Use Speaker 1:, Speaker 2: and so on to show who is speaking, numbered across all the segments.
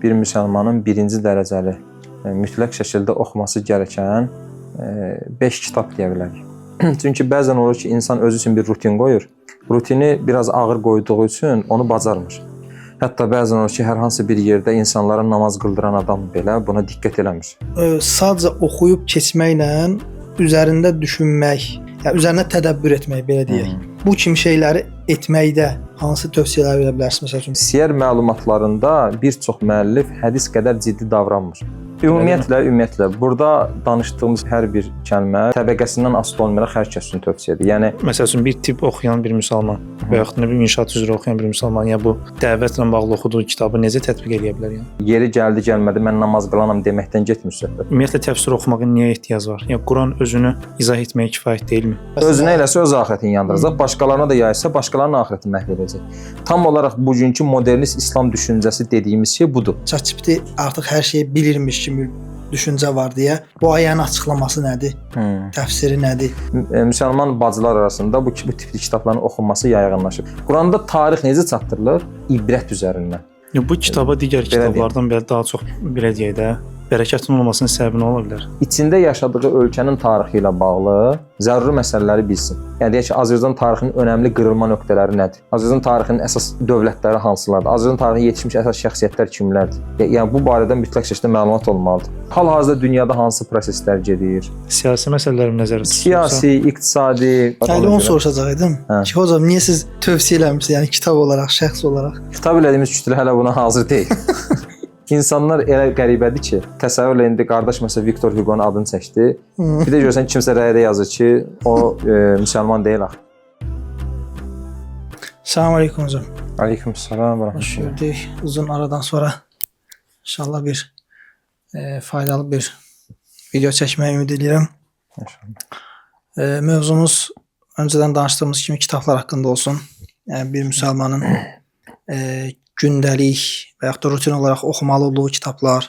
Speaker 1: bir müsəlmanın birinci dərəcəli mütləq şəkildə oxuması gərəkən 5 kitab deyə bilərik. Çünki bəzən olur ki, insan özü üçün bir rutin qoyur. Rutini biraz ağır qoyduğu üçün onu bacarmır. Hətta bəzən olur ki, hər hansı bir yerdə insanlara namaz qıldıran adam belə buna diqqət eləmir.
Speaker 2: Sadəcə oxuyub keçməklə üzərində düşünmək, yəni üzərinə tədəbbür etmək belə deyək. Bu kimi şeyləri etməkdə hansı tövsiyələr verə bilərsiniz məsəl üçün?
Speaker 1: Siyər məlumatlarında bir çox müəllif hədis qədər ciddi davranmır. Ümumiyyətlə burada danışdığımız hər bir kəlmə təbəqəsindən asılı olmayaraq hər kəs üçün tövsiyədir. Yəni
Speaker 3: məsəl üçün bir tibb oxuyan bir müsəlman və yaxud da bir inşaat üzrə oxuyan bir müsəlman ya bu dəvətlə bağlı oxuduğu kitabı necə tətbiq edə bilər yəni?
Speaker 1: Yeri gəldi gəlmədi mən namaz qılanam deməkdən getmir söhbət.
Speaker 3: Ümumiyyətlə təfsir oxumağın niyə ehtiyac var? Yəni Quran özünü izah etməyə kifayət deyilmi?
Speaker 1: Özünə eləsə öz axirətini yandıracaq, başqalarına da yaysa başqalarının axirətini məhv edəcək. Tam olaraq bugünkü modernist İslam düşüncəsi dediyimiz şey budur.
Speaker 2: ChatGPT artıq hər şeyi bilirmiş kimi düşüncə var deyə. Bu ayənin açıqlaması nədir? Təfsiri nədir?
Speaker 1: Müsəlman bacılar arasında bu tipli kitabların oxunması yayğınlaşıb. Quranda tarix necə çatdırılır? İbrət üzərindən.
Speaker 3: Bu kitaba digər kitablardan belə daha çox belə deyək də bərəkətin olmasının səbəbi nə ola bilər?
Speaker 1: İçində yaşadığı ölkənin tarixi ilə bağlı zəruri məsələləri bilsin. Yəni deyək ki, Azərbaycan tarixinin önəmli qırılma nöqtələri nədir? Azərbaycan tarixinin əsas dövlətləri hansılardır? Azərbaycan tarixinin yetişmiş əsas şəxsiyyətlər kimlərdir? Yəni bu barədə mütləq şəkildə məlumat olmalıdır. Hal-hazırda dünyada hansı proseslər gedir?
Speaker 3: Siyasi məsələləri nəzərdə tutulursa,
Speaker 1: siyasi, iqtisadi.
Speaker 2: Yəni onu soruşacaqdım. Ki, hocam niyə siz tövsiyə eləmisiniz? Yəni kitab olaraq, şəxs olaraq?
Speaker 1: Kitab elədiyimiz kütlə hələ buna hazır deyil. İnsanlar elə qəribədir ki, təsəvvür elə indi qardaş məsələn Victor Hugo'nun adını çəkdi. Bir də görsən kimsə rəydə yazır ki, o müsəlman deyil axı.
Speaker 2: Salam aleyküm hocam.
Speaker 1: Aleykümselam və
Speaker 2: Hoş gördük. Uzun aradan sonra inşallah bir faydalı bir video çəkməyi ümid edirəm.
Speaker 1: İnşallah.
Speaker 2: Mövzumuz öncədən danışdığımız kimi kitablar haqqında olsun. Yəni bir müsəlmanın gündəlik və yaxud da rutin olaraq oxumalı olduğu kitablar,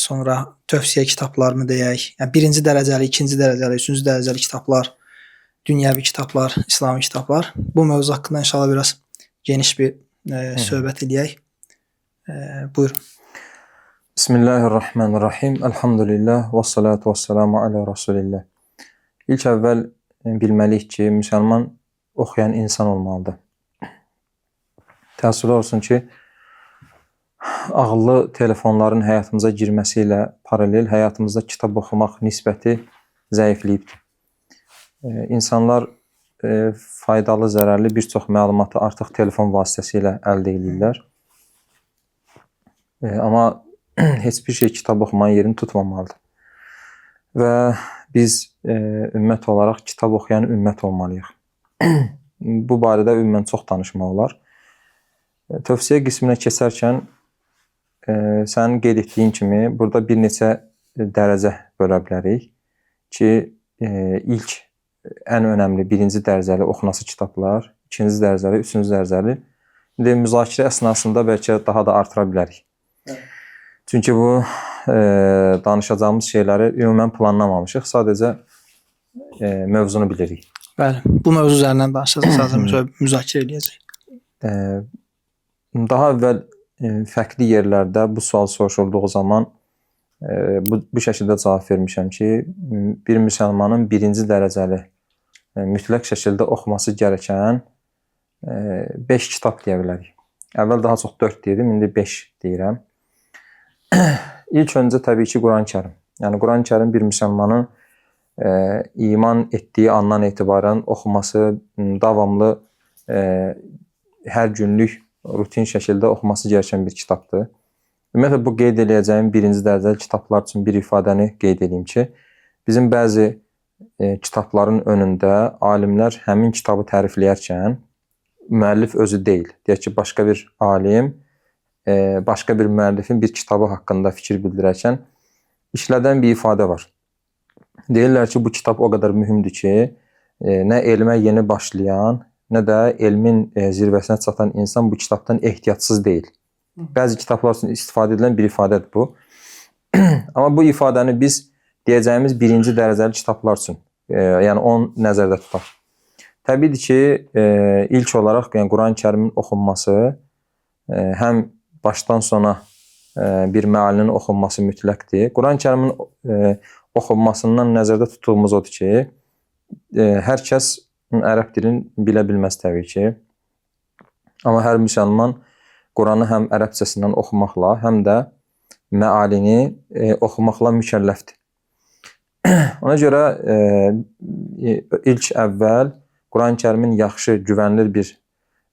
Speaker 2: sonra tövsiyə kitablarını deyək, yəni birinci dərəcəli, ikinci dərəcəli, üçüncü dərəcəli kitablar, dünyəvi kitablar, İslami kitablar. Bu mövzu haqqında inşallah biraz geniş bir söhbət edək. Buyurun.
Speaker 1: Bismillahirrahmanirrahim. Elhamdülillah və salatu və selamu alə Rasulillah. İlk əvvəl bilməliyik ki, müsəlman oxuyan insan olmalıdır. Təəssüf olsun ki, ağıllı telefonların həyatımıza girməsi ilə paralel həyatımızda kitab oxumaq nisbəti zəifləyibdir. İnsanlar faydalı, zərərli bir çox məlumatı artıq telefon vasitəsilə əldə edirlər. Amma heç bir şey kitab oxumanın yerini tutmamalıdır. Və biz ümmət olaraq kitab oxuyan ümmət olmalıyıq. Bu barədə ümumən çox danışmaq olar. Tövsiyə qisminə keçərkən sənin qeyd etdiyin kimi burada bir neçə dərəcə bölə bilərik ki, ilk ən önəmli birinci dərəcəli oxunası kitablar, ikinci dərəcəli, üçüncü dərəcəli. İndi müzakirə əsnasında bəlkə daha da artıra bilərik. Çünki bu danışacağımız şeyləri ümumən planlamamışıq, sadəcə mövzunu bilirik.
Speaker 2: Bəli, bu mövzu üzərindən danışacağıq, sadəcə müzakirə edəcəyik.
Speaker 1: Daha əvvəl fərqli yerlərdə bu sual soruşulduğu zaman bu şəkildə cavab vermişəm ki, bir müsəlmanın birinci dərəcəli mütləq şəkildə oxuması gərəkən 5 kitab deyə bilərik. Əvvəl daha çox 4 deyirdim, indi 5 deyirəm. İlk öncə təbii ki, Quran-Kərim. Yəni Quran-Kərim bir müsəlmanın iman etdiyi andan etibarən oxuması, davamlı hər günlük rutin şəkildə oxuması gərəkən bir kitabdır. Ümumiyyətlə, bu qeyd edəcəyim birinci dərəcəli kitablar üçün bir ifadəni qeyd edeyim ki, bizim bəzi kitabların önündə alimlər həmin kitabı tərifləyərkən müəllif özü deyil. Deyək ki, başqa bir alim, başqa bir müəllifin bir kitabı haqqında fikir bildirərkən işlədən bir ifadə var. Deyirlər ki, bu kitab o qədər mühümdür ki, nə elmə yeni başlayan, nə də elmin zirvəsinə çatan insan bu kitabdan ehtiyatsız deyil. Bəzi kitablar üçün istifadə edilən bir ifadədir bu. Amma bu ifadəni biz deyəcəyimiz birinci dərəcəli kitablar üçün, yəni onu nəzərdə tutaq. Təbiidir ki, ilk olaraq yəni Quran-Kərimin oxunması həm başdan sona bir məalinin oxunması mütləqdir. Quran-Kərimin oxunmasından nəzərdə tutduğumuz odur ki, hər kəs ərəb dilini bilə bilməz təbii ki. Amma hər müsəlman Quranı həm ərəbcəsindən oxumaqla, həm də məalini oxumaqla mükəlləfdir. Ona görə ilk əvvəl Quran-Kərimin yaxşı, güvənilir bir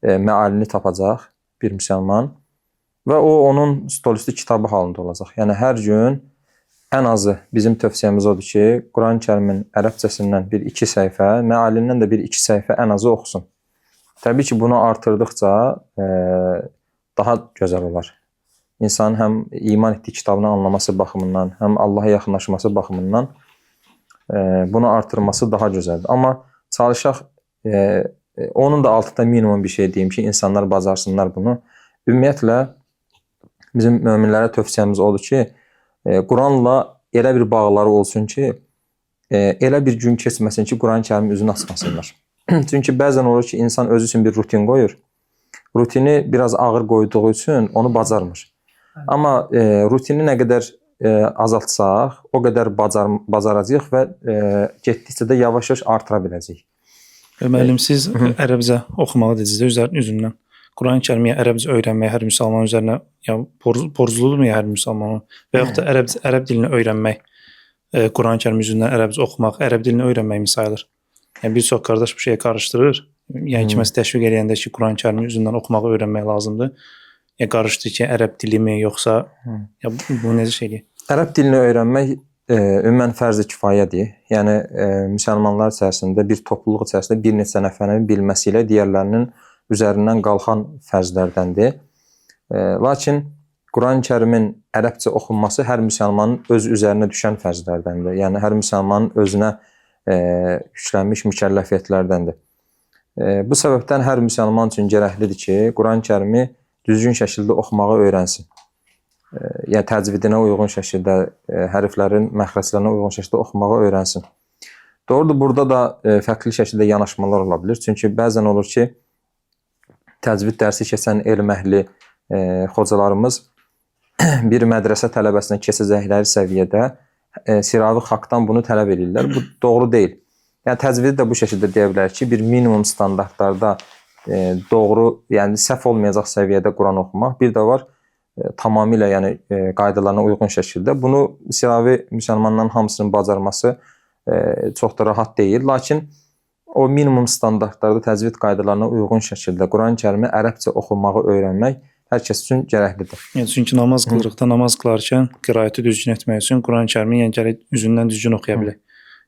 Speaker 1: məalini tapacaq bir müsəlman və o onun stolüstü kitabı halında olacaq. Yəni hər gün ən azı bizim tövsiyəmiz odur ki, Quran-Kərimin ərəbcəsindən bir 2 səhifə, məalindən də bir 2 səhifə ən azı oxusun. Təbii ki, bunu artırdıqca daha gözəl olar. İnsanın həm iman etdiyi kitabını anlaması baxımından, həm Allaha yaxınlaşması baxımından bunu artırması daha gözəldir. Amma çalışaq, onun da altında minimum bir şey deyim ki, insanlar bacarsınlar bunu. Ümumiyyətlə, bizim möminlərə tövsiyəmiz odur ki, Quranla elə bir bağları olsun ki, elə bir gün keçməsin ki, Quran-Kərimin üzünü açmasınlar. Çünki bəzən olur ki, insan özü üçün bir rutin qoyur. Rutini biraz ağır qoyduğu üçün onu bacarmır. Amma rutini nə qədər azaltsaq, o qədər bacaracaq və getdikcə də yavaş-yavaş artıra biləcək.
Speaker 3: Müəllim, siz ərəbcə oxumağı dediniz üzündən. Quran-Kərimi ərəbcə öyrənmək hər müsəlman üzərinə borcludurmu hər müsəlmanın? Və yaxud da ərəb dilini öyrənmək, Quran-Kərimi üzündən ərəbcə oxumaq, ərəb dilini öyrənmək mi sayılır? Yəni bir çox qardaş bu şeyə qarışdırır. Yəni ki, məsələn təşviq eləyəndə ki, Quran-Kərimi üzündən oxumağı öyrənmək lazımdır. Yəni qarışdı ki, ərəb dilimi yoxsa bu necə şeydir?
Speaker 1: Ərəb dilini öyrənmək ümumən fərz-i kifayədir. Yəni müsəlmanlar içərisində, bir topluluq içərisində bir neçə nəfərin bilməsi ilə digərlərinin üzərindən qalxan fərzlərdəndir. Lakin Quran-Kərimin ərəbcə oxunması hər müsəlmanın öz üzərinə düşən fərzlərdəndir. Yəni hər müsəlmanın özünə yüklənmiş mükəlləfiyyətlərdəndir. Bu səbəbdən hər müsəlman üçün gərəklidir ki, Quran-Kərimi düzgün şəkildə oxumağı öyrənsin. Yəni təcvidinə uyğun şəkildə, hərflərin məxrəclərinə uyğun şəkildə oxumağı öyrənsin. Doğrudur, burada da fərqli şəkildə yanaşmalar ola bilir. Çünki bəzən olur ki, təcvid dərsi keçən elm əhli xocalarımız bir mədrəsə tələbəsinə keçəcəkləri səviyyədə siravi xaqdan bunu tələb edirlər. Bu doğru deyil. Yəni təcvidi də bu şəkildə deyə bilər ki, bir minimum standartlarda doğru, yəni səhv olmayacaq səviyyədə Quran oxumaq. Bir də var tamamilə, yəni qaydalarına uyğun şəkildə. Bunu siravi müsəlmanların hamısının bacarması çox da rahat deyil. Lakin o minimum standartlarda təcvid qaydalarına uyğun şəkildə Quran-Kərimi ərəbcə oxumağı öyrənmək hər kəs üçün gərəklidir.
Speaker 3: Yəni çünki namaz qılırıqda, namaz qılarkən qiraəti düzgün etmək üçün Quran-Kərimi yəni gərək üzündən düzgün oxuya bilir.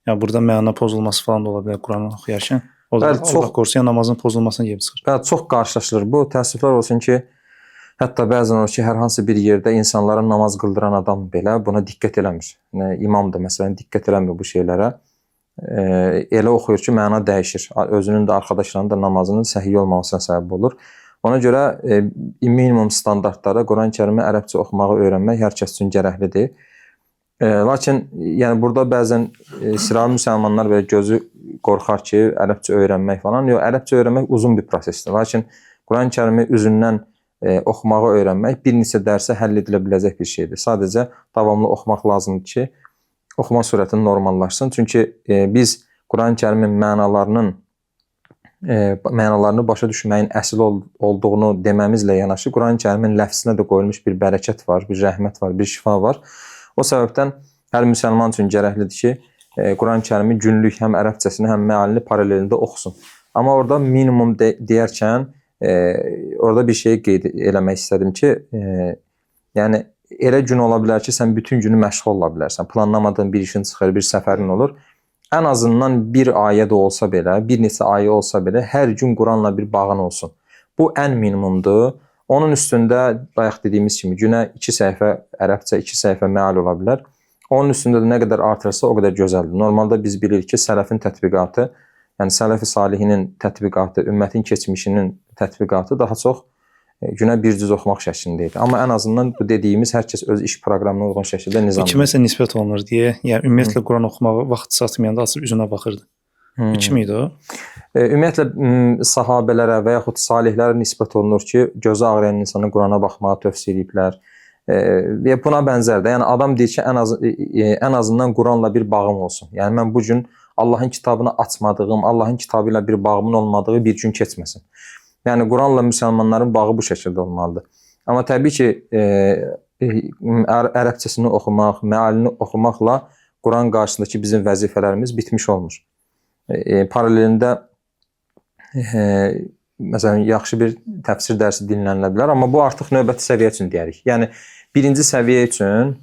Speaker 3: Yəni burada məna pozulması falan da ola bilər Quranı oxuyarkən. O da Allah qorusun, namazın pozulmasına gəlib çıxır.
Speaker 1: Bəli, çox qarşılaşılır bu. Təəssüflər olsun ki, hətta bəzən olur ki, hər hansı bir yerdə insanlara namaz qıldıran adam belə buna diqqət eləmir. İmam da məsələn diqqət eləmir bu şeylərə. Elə oxuyur ki, məna dəyişir. Özünün də, arkadaşlarının da namazının səhih olmamasına səbəb olur. Ona görə minimum standartlara Quran-Kərimi ərəbcə oxumağı öyrənmək hər kəs üçün gərəklidir. Lakin yəni burada bəzən siravi müsəlmanlar belə gözü qorxar ki, ərəbcə öyrənmək falan. Yox, ərəbcə öyrənmək uzun bir prosesdir. Lakin Quran-Kərimi üzündən oxumağı öyrənmək bir neçə dərsə həll edilə biləcək bir şeydir. Sadəcə davamlı oxumaq lazımdır ki, oxuma sürətini normallaşsın. Çünki biz Quran-Kərimin mənalarını başa düşməyin əsl olduğunu deməmizlə yanaşı, Quran-Kərimin ləfzinə də qoyulmuş bir bərəkət var, bir rəhmət var, bir şifa var. O səbəbdən hər müsəlman üçün gərəklidir ki, Quran-Kərimi günlük həm ərəbcəsini, həm məalini paralelində oxusun. Amma orada minimum deyərkən, orada bir şey qeyd eləmək istədim ki, yəni elə gün ola bilər ki, sən bütün günü məşğul ola bilərsən. Planlamadığın bir işin çıxır, bir səfərin olur. Ən azından bir ayə də olsa belə, bir neçə ayə olsa belə, hər gün Quranla bir bağın olsun. Bu ən minimumdur. Onun üstündə bayaq dediyimiz kimi günə 2 səhifə ərəbcə, 2 səhifə məal ola bilər. Onun üstündə də nə qədər artırsa o qədər gözəldir. Normalda biz bilirik ki, sələfin tətbiqatı, yəni sələf-i salihinin tətbiqatı, ümmətin keçmişinin tətbiqatı daha çox günə bir cüz oxumaq şəklində idi. Amma ən azından bu dediyimiz hər kəs öz iş proqramına uyğun şəkildə nizamlı.
Speaker 3: Kiməsə nisbət olunur deyə, yəni ümumiyyətlə Quran oxumağa vaxt satmayanda açıb üzünə baxırdı. Kim idi o?
Speaker 1: Ümumiyyətlə sahabelərə və yaxud salihlərə nisbət olunur ki, gözü ağrıyan insana Qurana baxmağı tövsiyə ediblər. Və buna bənzər də. Yəni adam deyir ki, ən azından Quranla bir bağım olsun. Yəni mən bu gün Allahın kitabını açmadığım, Allahın kitabı ilə bir bağımın olmadığı bir gün keçməsin. Yəni Quranla müsəlmanların bağı bu şəkildə olmalıdır. Amma təbii ki, ərəbcəsini oxumaq, məalini oxumaqla Quran qarşısındakı bizim vəzifələrimiz bitmiş olmur. Paralelində məsələn yaxşı bir təfsir dərsi dinlənilə bilər, amma bu artıq növbəti səviyyə üçün deyərik. Yəni birinci səviyyə üçün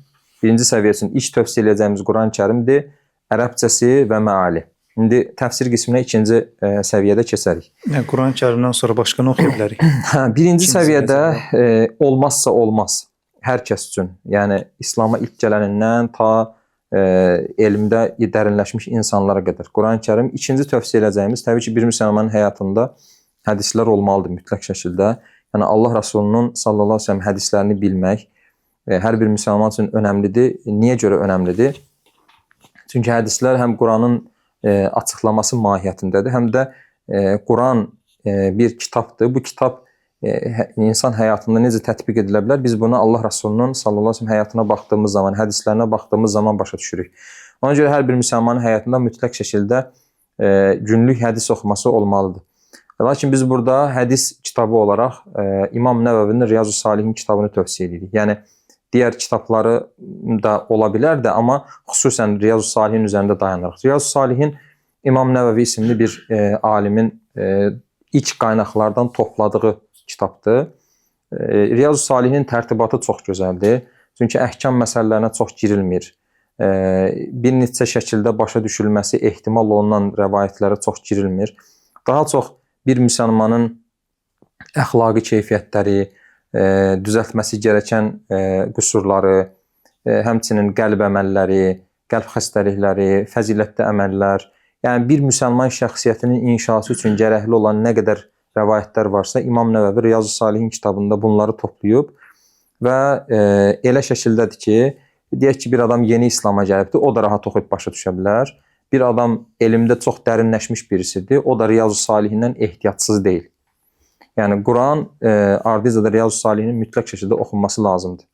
Speaker 1: ilk tövsiyə edəcəyimiz Quran-Kərimdir, ərəbcəsi və məali. İndi təfsir qisminə ikinci səviyyədə keçərik.
Speaker 3: Yəni Quran-Kərimdən sonra başqa nə oxuya bilərik?
Speaker 1: Birinci səviyyədə olmazsa olmaz hər kəs üçün. Yəni İslam'a ilk gələnindən ta elmdə dərinləşmiş insanlara qədər. Quran-Kərim ikinci tövsiyə edəcəyimiz təbii ki, bir müsəlmanın həyatında hədislər olmalıdır mütləq şəkildə. Yəni Allah Rəsulunun sallallahu əleyhi və səlləm hədislərini bilmək hər bir müsəlman üçün önəmlidir. Niyə görə önəmlidir? Çünki hədislər həm Quranın açıqlaması mahiyyətindədir, həm də Quran bir kitabdır. Bu kitab insan həyatında necə tətbiq edilə bilər? Biz bunu Allah Rəsulunun sallallahu əleyhi və səlləm həyatına baxdığımız zaman, hədislərinə baxdığımız zaman başa düşürük. Ona görə hər bir müsəlmanın həyatında mütləq şəkildə günlük hədis oxuması olmalıdır. Lakin biz burada hədis kitabı olaraq İmam Nəvəvinin Riyazu Salihin kitabını tövsiyə edirik. Yəni digər kitabları da ola bilər də, amma xüsusən Riyazu Salihin üzərində dayanırıq. Riyazu Salihin İmam Nəvəvi isimli bir alimin ilk qaynaqlardan topladığı kitabdır. Riyazu Salihin tərtibatı çox gözəldir. Çünki əhkam məsələlərinə çox girilmir. Bir neçə şəkildə başa düşülməsi ehtimal olunan rəvayətlərə çox girilmir. Daha çox bir müsəlmanın əxlaqi keyfiyyətləri, düzəltməsi gərəkən qüsurları, həmçinin qəlb əməlləri, qəlb xəstəlikləri, fəzilətli əməllər, yəni bir müsəlman şəxsiyyətinin inşası üçün gərəkli olan nə qədər rəvayətlər varsa, İmam Nəvəvi Riyazu Salihin kitabında bunları toplayıb və elə şəkildədir ki, deyək ki, bir adam yeni İslama gəlibdir, o da rahat oxuyub başa düşə bilər. Bir adam elmdə çox dərinləşmiş birisidir, o da Riyazu Salihindən ehtiyatsız deyil. Yəni Quran ardıcada Riyazu Salihinin mütləq şəkildə oxunması lazımdır.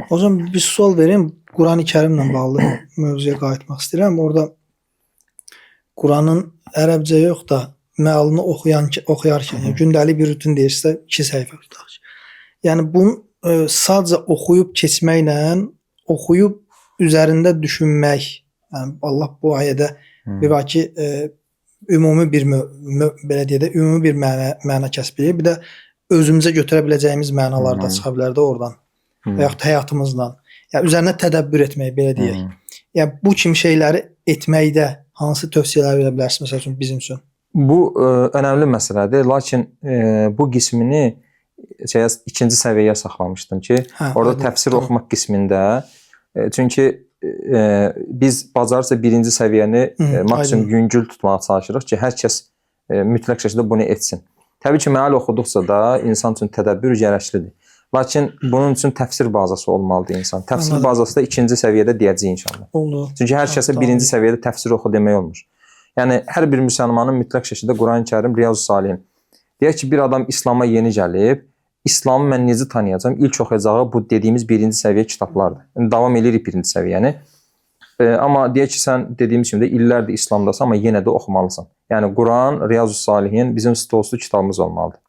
Speaker 2: O zaman bir sual verim. Quran-ı Kərimlə bağlı mövzuya qayıtmaq istəyirəm. Orada Quranın ərəbcə yox da məalını oxuyarkən, yəni gündəlik bir rutin deyirsə 2 səhifə tutaq. Yəni bunu sadəcə oxuyub keçməklə, oxuyub üzərində düşünmək, yəni Allah bu ayədə bir var ki, ümumi bir belə deyək də ümumi bir məna kəsb edir. Bir də özümüzə götürə biləcəyimiz mənalar da çıxa bilər də oradan. Və yaxud həyatımızdan. Yəni üzərinə tədəbbür etmək, belə deyək. Yəni bu kimi şeyləri etməkdə hansı tövsiyələr verə bilərsiniz məsəl üçün bizim üçün? Bu
Speaker 1: önəmli məsələdir. Lakin bu qismini ikinci səviyyəyə saxlamışdım ki, orada təfsir oxumaq qismində. Çünki biz bacarırsa birinci səviyyəni maksimum yüngül tutmağa çalışırıq ki, hər kəs mütləq şəkildə bunu etsin. Təbii ki, məal oxuduqca da insan üçün tədəbbür gərəklidir. Lakin bunun üçün təfsir bazası olmalıdır insan. Təfsir bazası da ikinci səviyyədə deyəcək inşallah. Çünki hər kəsə birinci səviyyədə təfsir oxu demək olmur. Yəni hər bir müsəlmanın mütləq şəkildə Quran-Kərim, Riyazu Salihin. Deyək ki, bir adam İslam'a yeni gəlib, İslamı mən necə tanıyacağam? İlk oxuyacağı bu dediyimiz birinci səviyyə kitablardır. Yəni, davam edirik birinci səviyyəni. Amma deyək ki, sən dediyimiz kimi də illərdir İslamdasan, amma yenə də oxumalısan. Yəni Quran, Riyazu Salihin bizim stolsuz kitabımız olmalıdır.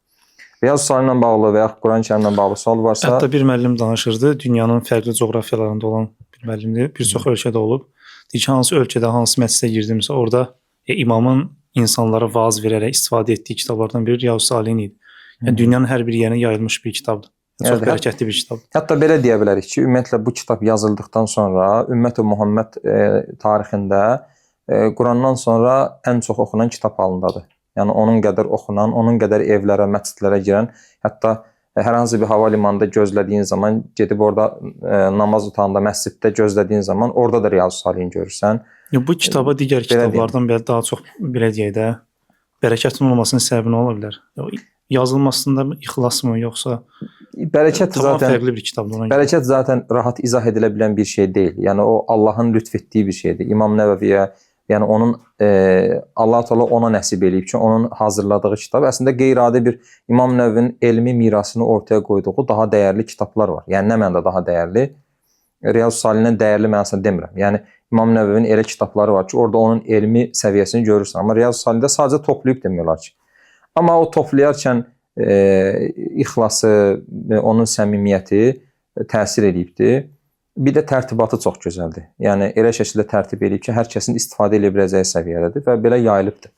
Speaker 1: Riyazu Salihinlə bağlı və yaxud Quran-Kərimlə bağlı sual varsa...
Speaker 3: Hətta bir müəllim danışırdı, dünyanın fərqli coğrafiyalarında olan bir müəllimdir, bir çox ölkədə olub. Deyir ki, hansı ölkədə, hansı məscidə girdimsə, orada imamın insanlara vaaz verərək istifadə etdiyi kitablardan biri Riyazu Salihin idi. Yəni dünyanın hər bir yerinə yayılmış bir kitabdır. Çox bərəkətli bir kitabdır.
Speaker 1: Hətta belə deyə bilərik ki, ümumiyyətlə bu kitab yazıldıqdan sonra Ümmət-i Muhammed tarixində Qurandan sonra ən çox oxunan kitab halındadır. Yəni onun qədər oxunan, onun qədər evlərə, məscidlərə girən, hətta hər hansı bir hava limanında gözlədiyin zaman, gedib orada namaz otağında, məsciddə gözlədiyin zaman orada da Riyazu Salihin görürsən.
Speaker 3: Bu kitaba digər kitablardan belə daha çox belə deyək də bərəkətin olmasının səbəbi nə ola bilər? Yazılmasında ixlas mı, yoxsa fərqli bir kitabdır?
Speaker 1: Bərəkət zaten rahat izah edilə bilən bir şey deyil. Yəni o Allahın lütf etdiyi bir şeydir. İmam Nəvəviyə Yəni onun Allah Teala ona nəsib eləyib ki, onun hazırladığı kitab əslində qeyri-adi bir İmam Nəvvinin elmi mirasını ortaya qoyduğu daha dəyərli kitablar var. Yəni nə mənada daha dəyərli? Riyazu Salihindən dəyərli mənasında demirəm. Yəni İmam Nəvvinin elə kitabları var ki, orada onun elmi səviyyəsini görürsən. Amma Riyazu Salihdə sadəcə toplayıb demək olar ki. Amma o toplayarkən ixlası, onun səmimiyyəti təsir edibdir. Bir də tərtibatı çox gözəldir. Yəni elə şəkildə tərtib edib ki, hər kəsin istifadə edə biləcəyi səviyyədədir və belə yayılıbdır.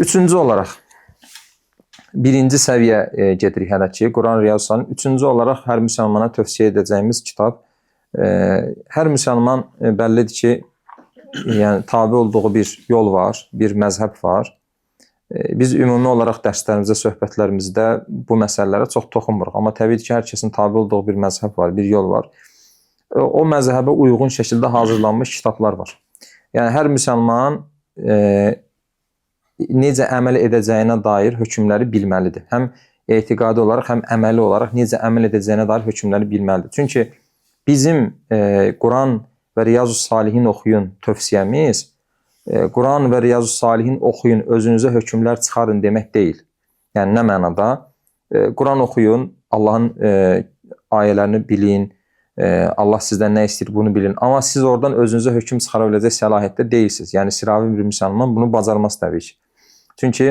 Speaker 1: Üçüncü olaraq birinci səviyyə gedirik hələ ki, Quran Riyazu Salihin. Üçüncü olaraq hər müsəlmana tövsiyə edəcəyimiz kitab. Hər müsəlman bəllidir ki, yəni tabe olduğu bir yol var, bir məzhəb var. Biz ümumi olaraq dərslərimizdə, söhbətlərimizdə bu məsələlərə çox toxunmuruq. Amma təbii ki, hər kəsin tabe olduğu bir məzhəb var, bir yol var. O məzhəbə uyğun şəkildə hazırlanmış kitablar var. Yəni hər müsəlman necə əməl edəcəyinə dair hökmləri bilməlidir. Həm etiqadi olaraq, həm əməli olaraq necə əməl edəcəyinə dair hökmləri bilməlidir. Çünki bizim Quran və Riyazu Salihin oxuyun tövsiyəmiz Quran və Riyazu Salihin oxuyun, özünüzə hökmlər çıxarın demək deyil. Yəni nə mənada? Quran oxuyun, Allahın ayələrini bilin, Allah sizdən nə istəyir bunu bilin. Amma siz oradan özünüzə hökm çıxara biləcək səlahiyyətdə deyilsiniz. Yəni siravi bir müsəlman bunu bacarmaz təbii ki. Çünki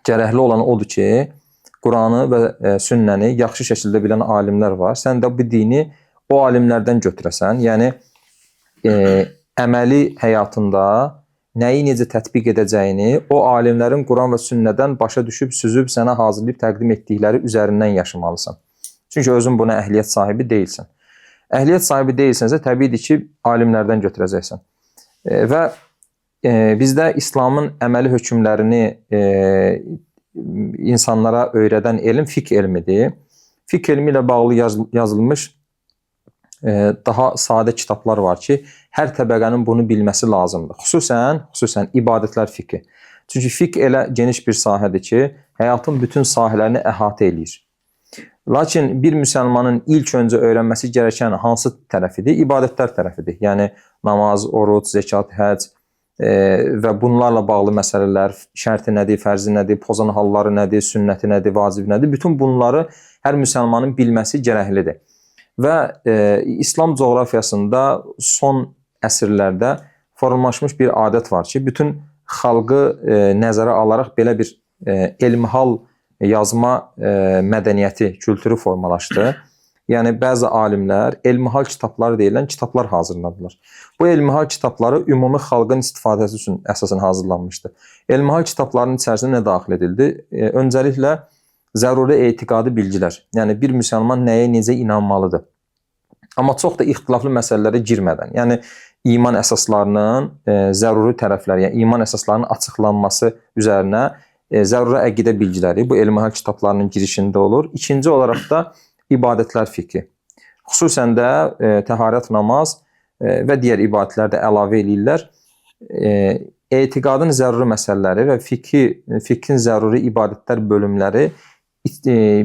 Speaker 1: gərəkli olan odur ki, Quranı və sünnəni yaxşı şəkildə bilən alimlər var. Sən də bu dini o alimlərdən götürəsən. Yəni əməli həyatında nəyi necə tətbiq edəcəyini o alimlərin Quran və sünnədən başa düşüb, süzüb, sənə hazırlayıb təqdim etdikləri üzərindən yaşamalısan. Çünki özün buna əhliyyət sahibi deyilsən. Əhliyyət sahibi deyilsənsə, təbiidir ki, alimlərdən götürəcəksən. Və bizdə İslamın əməli hökmlərini insanlara öyrədən elm fiqh elmidir. Fiqh elmi ilə bağlı yazılmış daha sadə kitablar var ki, hər təbəqənin bunu bilməsi lazımdır. Xüsusən ibadətlər fiqhi. Çünki fiqh elə geniş bir sahədir ki, həyatın bütün sahələrini əhatə eləyir. Lakin bir müsəlmanın ilk öncə öyrənməsi gerəkən hansı tərəfidir? İbadətlər tərəfidir. Yəni namaz, oruc, zəkat, həcc və bunlarla bağlı məsələlər, şərti nədir, fərzi nədir, pozan halları nədir, sünnəti nədir, vacibi nədir? Bütün bunları hər müsəlmanın bilməsi gərəklidir. Və İslam coğrafiyasında son əsrlərdə formalaşmış bir adət var ki, bütün xalqı nəzərə alaraq belə bir elmihal yazma mədəniyyəti, kültürü formalaşdı. Yəni bəzi alimlər elmihal kitabları deyilən kitablar hazırladılar. Bu elmihal kitabları ümumi xalqın istifadəsi üçün əsasən hazırlanmışdı. Elmihal kitablarının içərisinə nə daxil edildi? Öncəliklə zəruri etiqadi bilgilər. Yəni bir müsəlman nəyə necə inanmalıdır? Amma çox da ixtilaflı məsələlərə girmədən, yəni iman əsaslarının zəruri tərəfləri, yəni iman əsaslarının açıqlanması üzərinə zəruri əqidə bilgiləri bu elmihal kitablarının girişində olur. İkinci olaraq da ibadətlər fiqhi. Xüsusən də təharət, namaz və digər ibadətlər də əlavə eləyirlər. Etiqadın zəruri məsələləri və fiqhin zəruri ibadətlər bölümləri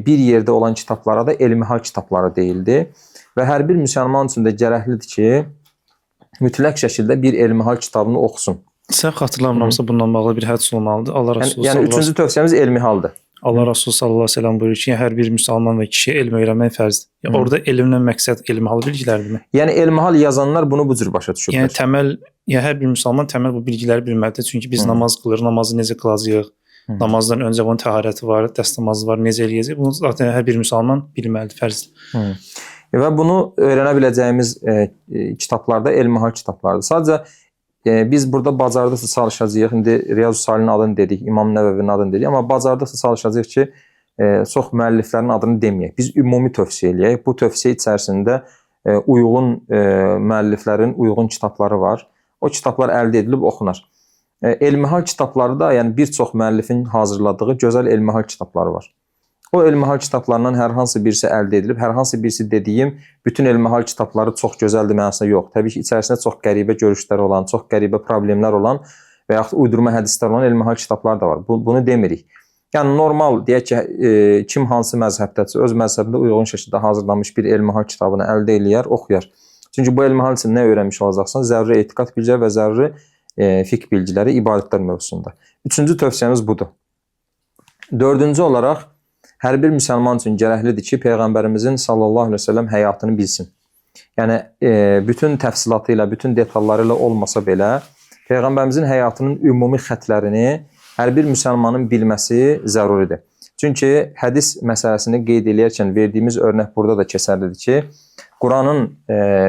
Speaker 1: bir yerdə olan kitablara da elmihal kitabları deyildi. Və hər bir müsəlman üçün də gərəklidir ki, mütləq şəkildə bir elmihal kitabını oxusun.
Speaker 3: Sən xatırlamıramsa bundan bağlı bir hədis olmalıdır. Allah Resulü
Speaker 1: yəni üçüncü tövsiyəmiz elmihaldır.
Speaker 3: Allah Resulü sallallahu əleyhi və səlləm buyurur ki, hər bir müsəlman və kişi elm öyrənmək fərzdir. Yəni orada elmdən məqsəd elmihal bilgilərdirmi?
Speaker 1: Yəni elmihal yazanlar bunu bu cür başa düşüblər.
Speaker 3: Yəni təməl, yəni hər bir müsəlman təməl bu bilgiləri bilməlidir. Çünki biz namaz qılırıq, namazı necə qılacağıq? Namazdan öncə bunun təharəti var, dəst namazı var, necə eləyəcək? Bunu zaten hər bir müsəlman bilməlidir, fərzdir.
Speaker 1: Və bunu öyrənə biləcəyimiz kitablarda elmihal kitablardır. Sadəcə biz burada bacardıqca çalışacağıq. İndi Riyazu Salihin adını dedik, İmam Nəvvinin adını dedik. Amma bacardıqca çalışacağıq ki, çox müəlliflərin adını deməyək. Biz ümumi tövsiyə eləyək. Bu tövsiyə içərisində uyğun müəlliflərin uyğun kitabları var. O kitablar əldə edilib oxunar. Elmihal kitabları da, yəni bir çox müəllifin hazırladığı gözəl elmihal kitabları var. O elmihal kitablarından hər hansı birisi əldə edilib, hər hansı birisi dediyim bütün elmihal kitabları çox gözəldir mənasında yox. Təbii ki, içərisində çox qəribə görüşlər olan, çox qəribə problemlər olan və yaxud uydurma hədislər olan elmihal kitablar da var. Bunu demirik. Yəni normal deyək ki, kim hansı məzhəbdədirsə, öz məzhəbində uyğun şəkildə hazırlanmış bir elmihal kitabını əldə eləyər, oxuyar. Çünki bu elmihal üçün nə öyrənmiş olacaqsan? Zəruri etiqad bilgilər və zəruri fiqh bilgiləri ibadətlər mövzusunda. Üçüncü tövsiyəmiz budur. Dördüncü olaraq, hər bir müsəlman üçün gərəklidir ki, Peyğəmbərimizin sallallahu aleyhi ve sellem həyatını bilsin. Yəni, bütün təfsilatı ilə, bütün detalları ilə olmasa belə, Peyğəmbərimizin həyatının ümumi xətlərini hər bir müsəlmanın bilməsi zəruridir. Çünki hədis məsələsini qeyd edərkən verdiyimiz örnək burada da keçərlidir ki, Quranın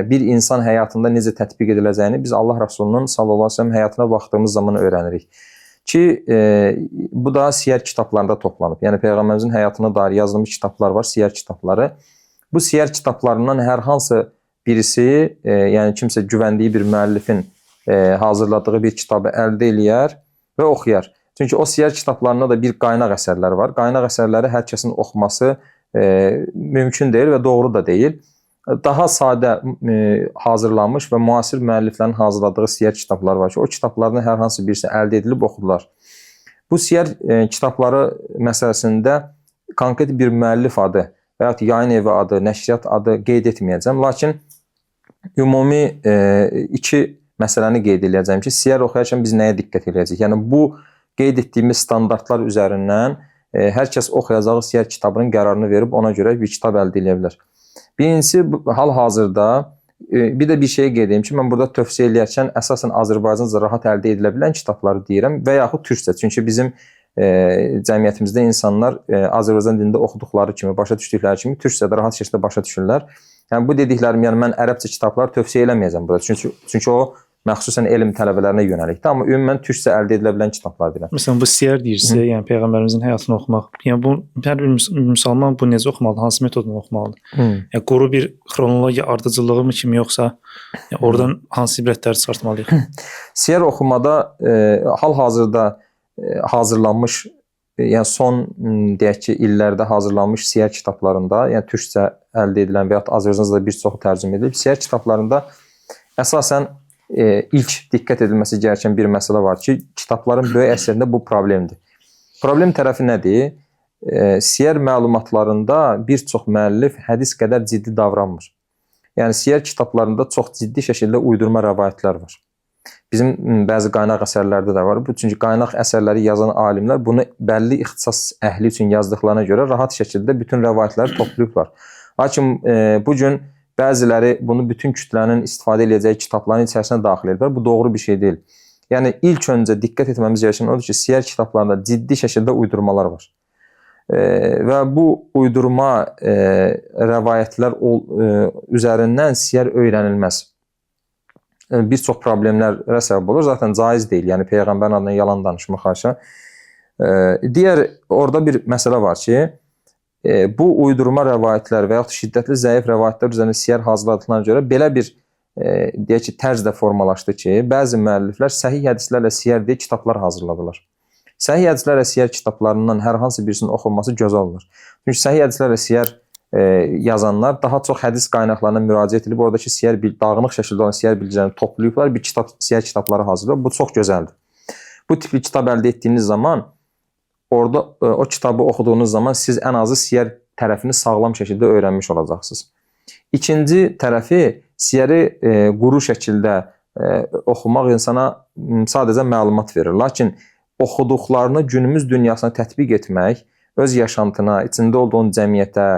Speaker 1: bir insan həyatında necə tətbiq ediləcəyini biz Allah Rəsulunun sallallahu aleyhi ve sellem həyatına baxdığımız zaman öyrənirik. Ki, bu da siyər kitablarında toplanıb. Yəni, Peyğəmbərimizin həyatına dair yazılmış kitablar var, siyər kitabları. Bu siyər kitablarından hər hansı birisi, yəni kimsə güvəndiyi bir müəllifin hazırladığı bir kitabı əldə eləyər və oxuyar. Çünki o siyər kitablarında da bir qaynaq əsərləri var. Qaynaq əsərləri hər kəsin oxuması mümkün deyil və doğru da deyil. Daha sadə hazırlanmış və müasir müəlliflərin hazırladığı siyər kitablar var ki, o kitablardan hər hansı birisi əldə edilib oxudular. Bu siyər kitabları məsələsində konkret bir müəllif adı və ya yayın evi adı, nəşriyyat adı qeyd etməyəcəm. Lakin ümumi iki məsələni qeyd edəcəm ki, siyər oxuyarkən biz nəyə diqqət edəcəyik? Yəni, bu qeyd etdiyimiz standartlar üzərindən hər kəs oxuyacağı siyər kitabının qərarını verib ona görə bir kitab əldə edə bilər. Birincisi, hal-hazırda bir də bir şey qeyd edeyim ki, mən burada tövsiyə edərkən əsasən Azərbaycanca rahat əldə edilə bilən kitabları deyirəm və yaxud türkcə. Çünki bizim cəmiyyətimizdə insanlar Azərbaycan dilində oxuduqları kimi, başa düşdükləri kimi türkcədə rahat şəkildə başa düşürlər. Yəni, bu dediklərim, yəni mən ərəbcə kitablar tövsiyə eləməyəcəm burada. Çünki o məxsusən elm tələbələrinə yönəlikdir, amma ümumən türkcə əldə edilə bilən kitablar deyirəm.
Speaker 3: Məsələn, bu siyər deyirsə, yəni Peyğəmbərimizin həyatını oxumaq. Yəni bu hər bir müsəlman bu necə oxumalıdır? Hansı metodla oxumalıdır? Yəni quru bir xronologiya ardıcıllığı mı kimi yoxsa yəni oradan hansı ibrətləri çıxartmalıyıq?
Speaker 1: Siyər oxumada hal-hazırda hazırlanmış, yəni son deyək ki, illərdə hazırlanmış siyər kitablarında, yəni türkcə əldə edilən və ya Azərbaycanca da bir çoxu tərcümə edilib. Siyər kitablarında əsasən ilk diqqət edilməsi gerəkən bir məsələ var ki, kitabların böyük əsərində bu problemdir. Problem tərəfi nədir? Siyər məlumatlarında bir çox müəllif hədis qədər ciddi davranmır. Yəni, siyər kitablarında çox ciddi şəkildə uydurma rəvayətlər var. Bizim bəzi qaynaq əsərlərdə də var. Çünki qaynaq əsərləri yazan alimlər bunu bəlli ixtisas əhli üçün yazdıqlarına görə rahat şəkildə bütün rəvayətləri toplayıblar. Lakin bugün bəziləri bunu bütün kütlənin istifadə edəcəyi kitabların içərisinə daxil edirlər. Bu doğru bir şey deyil. Yəni, ilk öncə diqqət etməmiz gerəkən odur ki, siyər kitablarında ciddi şəkildə uydurmalar var. Və bu uydurma rəvayətlər üzərindən siyər öyrənilməz. Bir çox problemlərə səbəb olur. Zaten caiz deyil. Yəni, Peyğəmbərin adına yalan danışmaq haşa. Digər, orada bir məsələ var ki, bu uydurma rəvayətlər və yaxud şiddətli zəif rəvayətlər üzərində siyər hazırladıqlarına görə belə bir deyək ki, tərz də formalaşdı ki, bəzi müəlliflər səhih hədislərlə siyər deyə kitablar hazırladılar. Səhih hədislərlə siyər kitablarından hər hansı birisinin oxunması gözəl olur. Çünki səhih hədislərlə siyər yazanlar daha çox hədis qaynaqlarına müraciət edib, oradakı siyər dağınıq şəkildə olan siyər bilgilərini toplayıblar, bir siyər kitabları hazırlayıb. Bu çox gözəldir. Bu tipli kitab əldə etdiyiniz zaman orada o kitabı oxuduğunuz zaman siz ən azı siyər tərəfini sağlam şəkildə öyrənmiş olacaqsınız. İkinci tərəfi, siyəri quru şəkildə oxumaq insana sadəcə məlumat verir. Lakin oxuduqlarını günümüz dünyasına tətbiq etmək, öz yaşantına, içində olduğun cəmiyyətə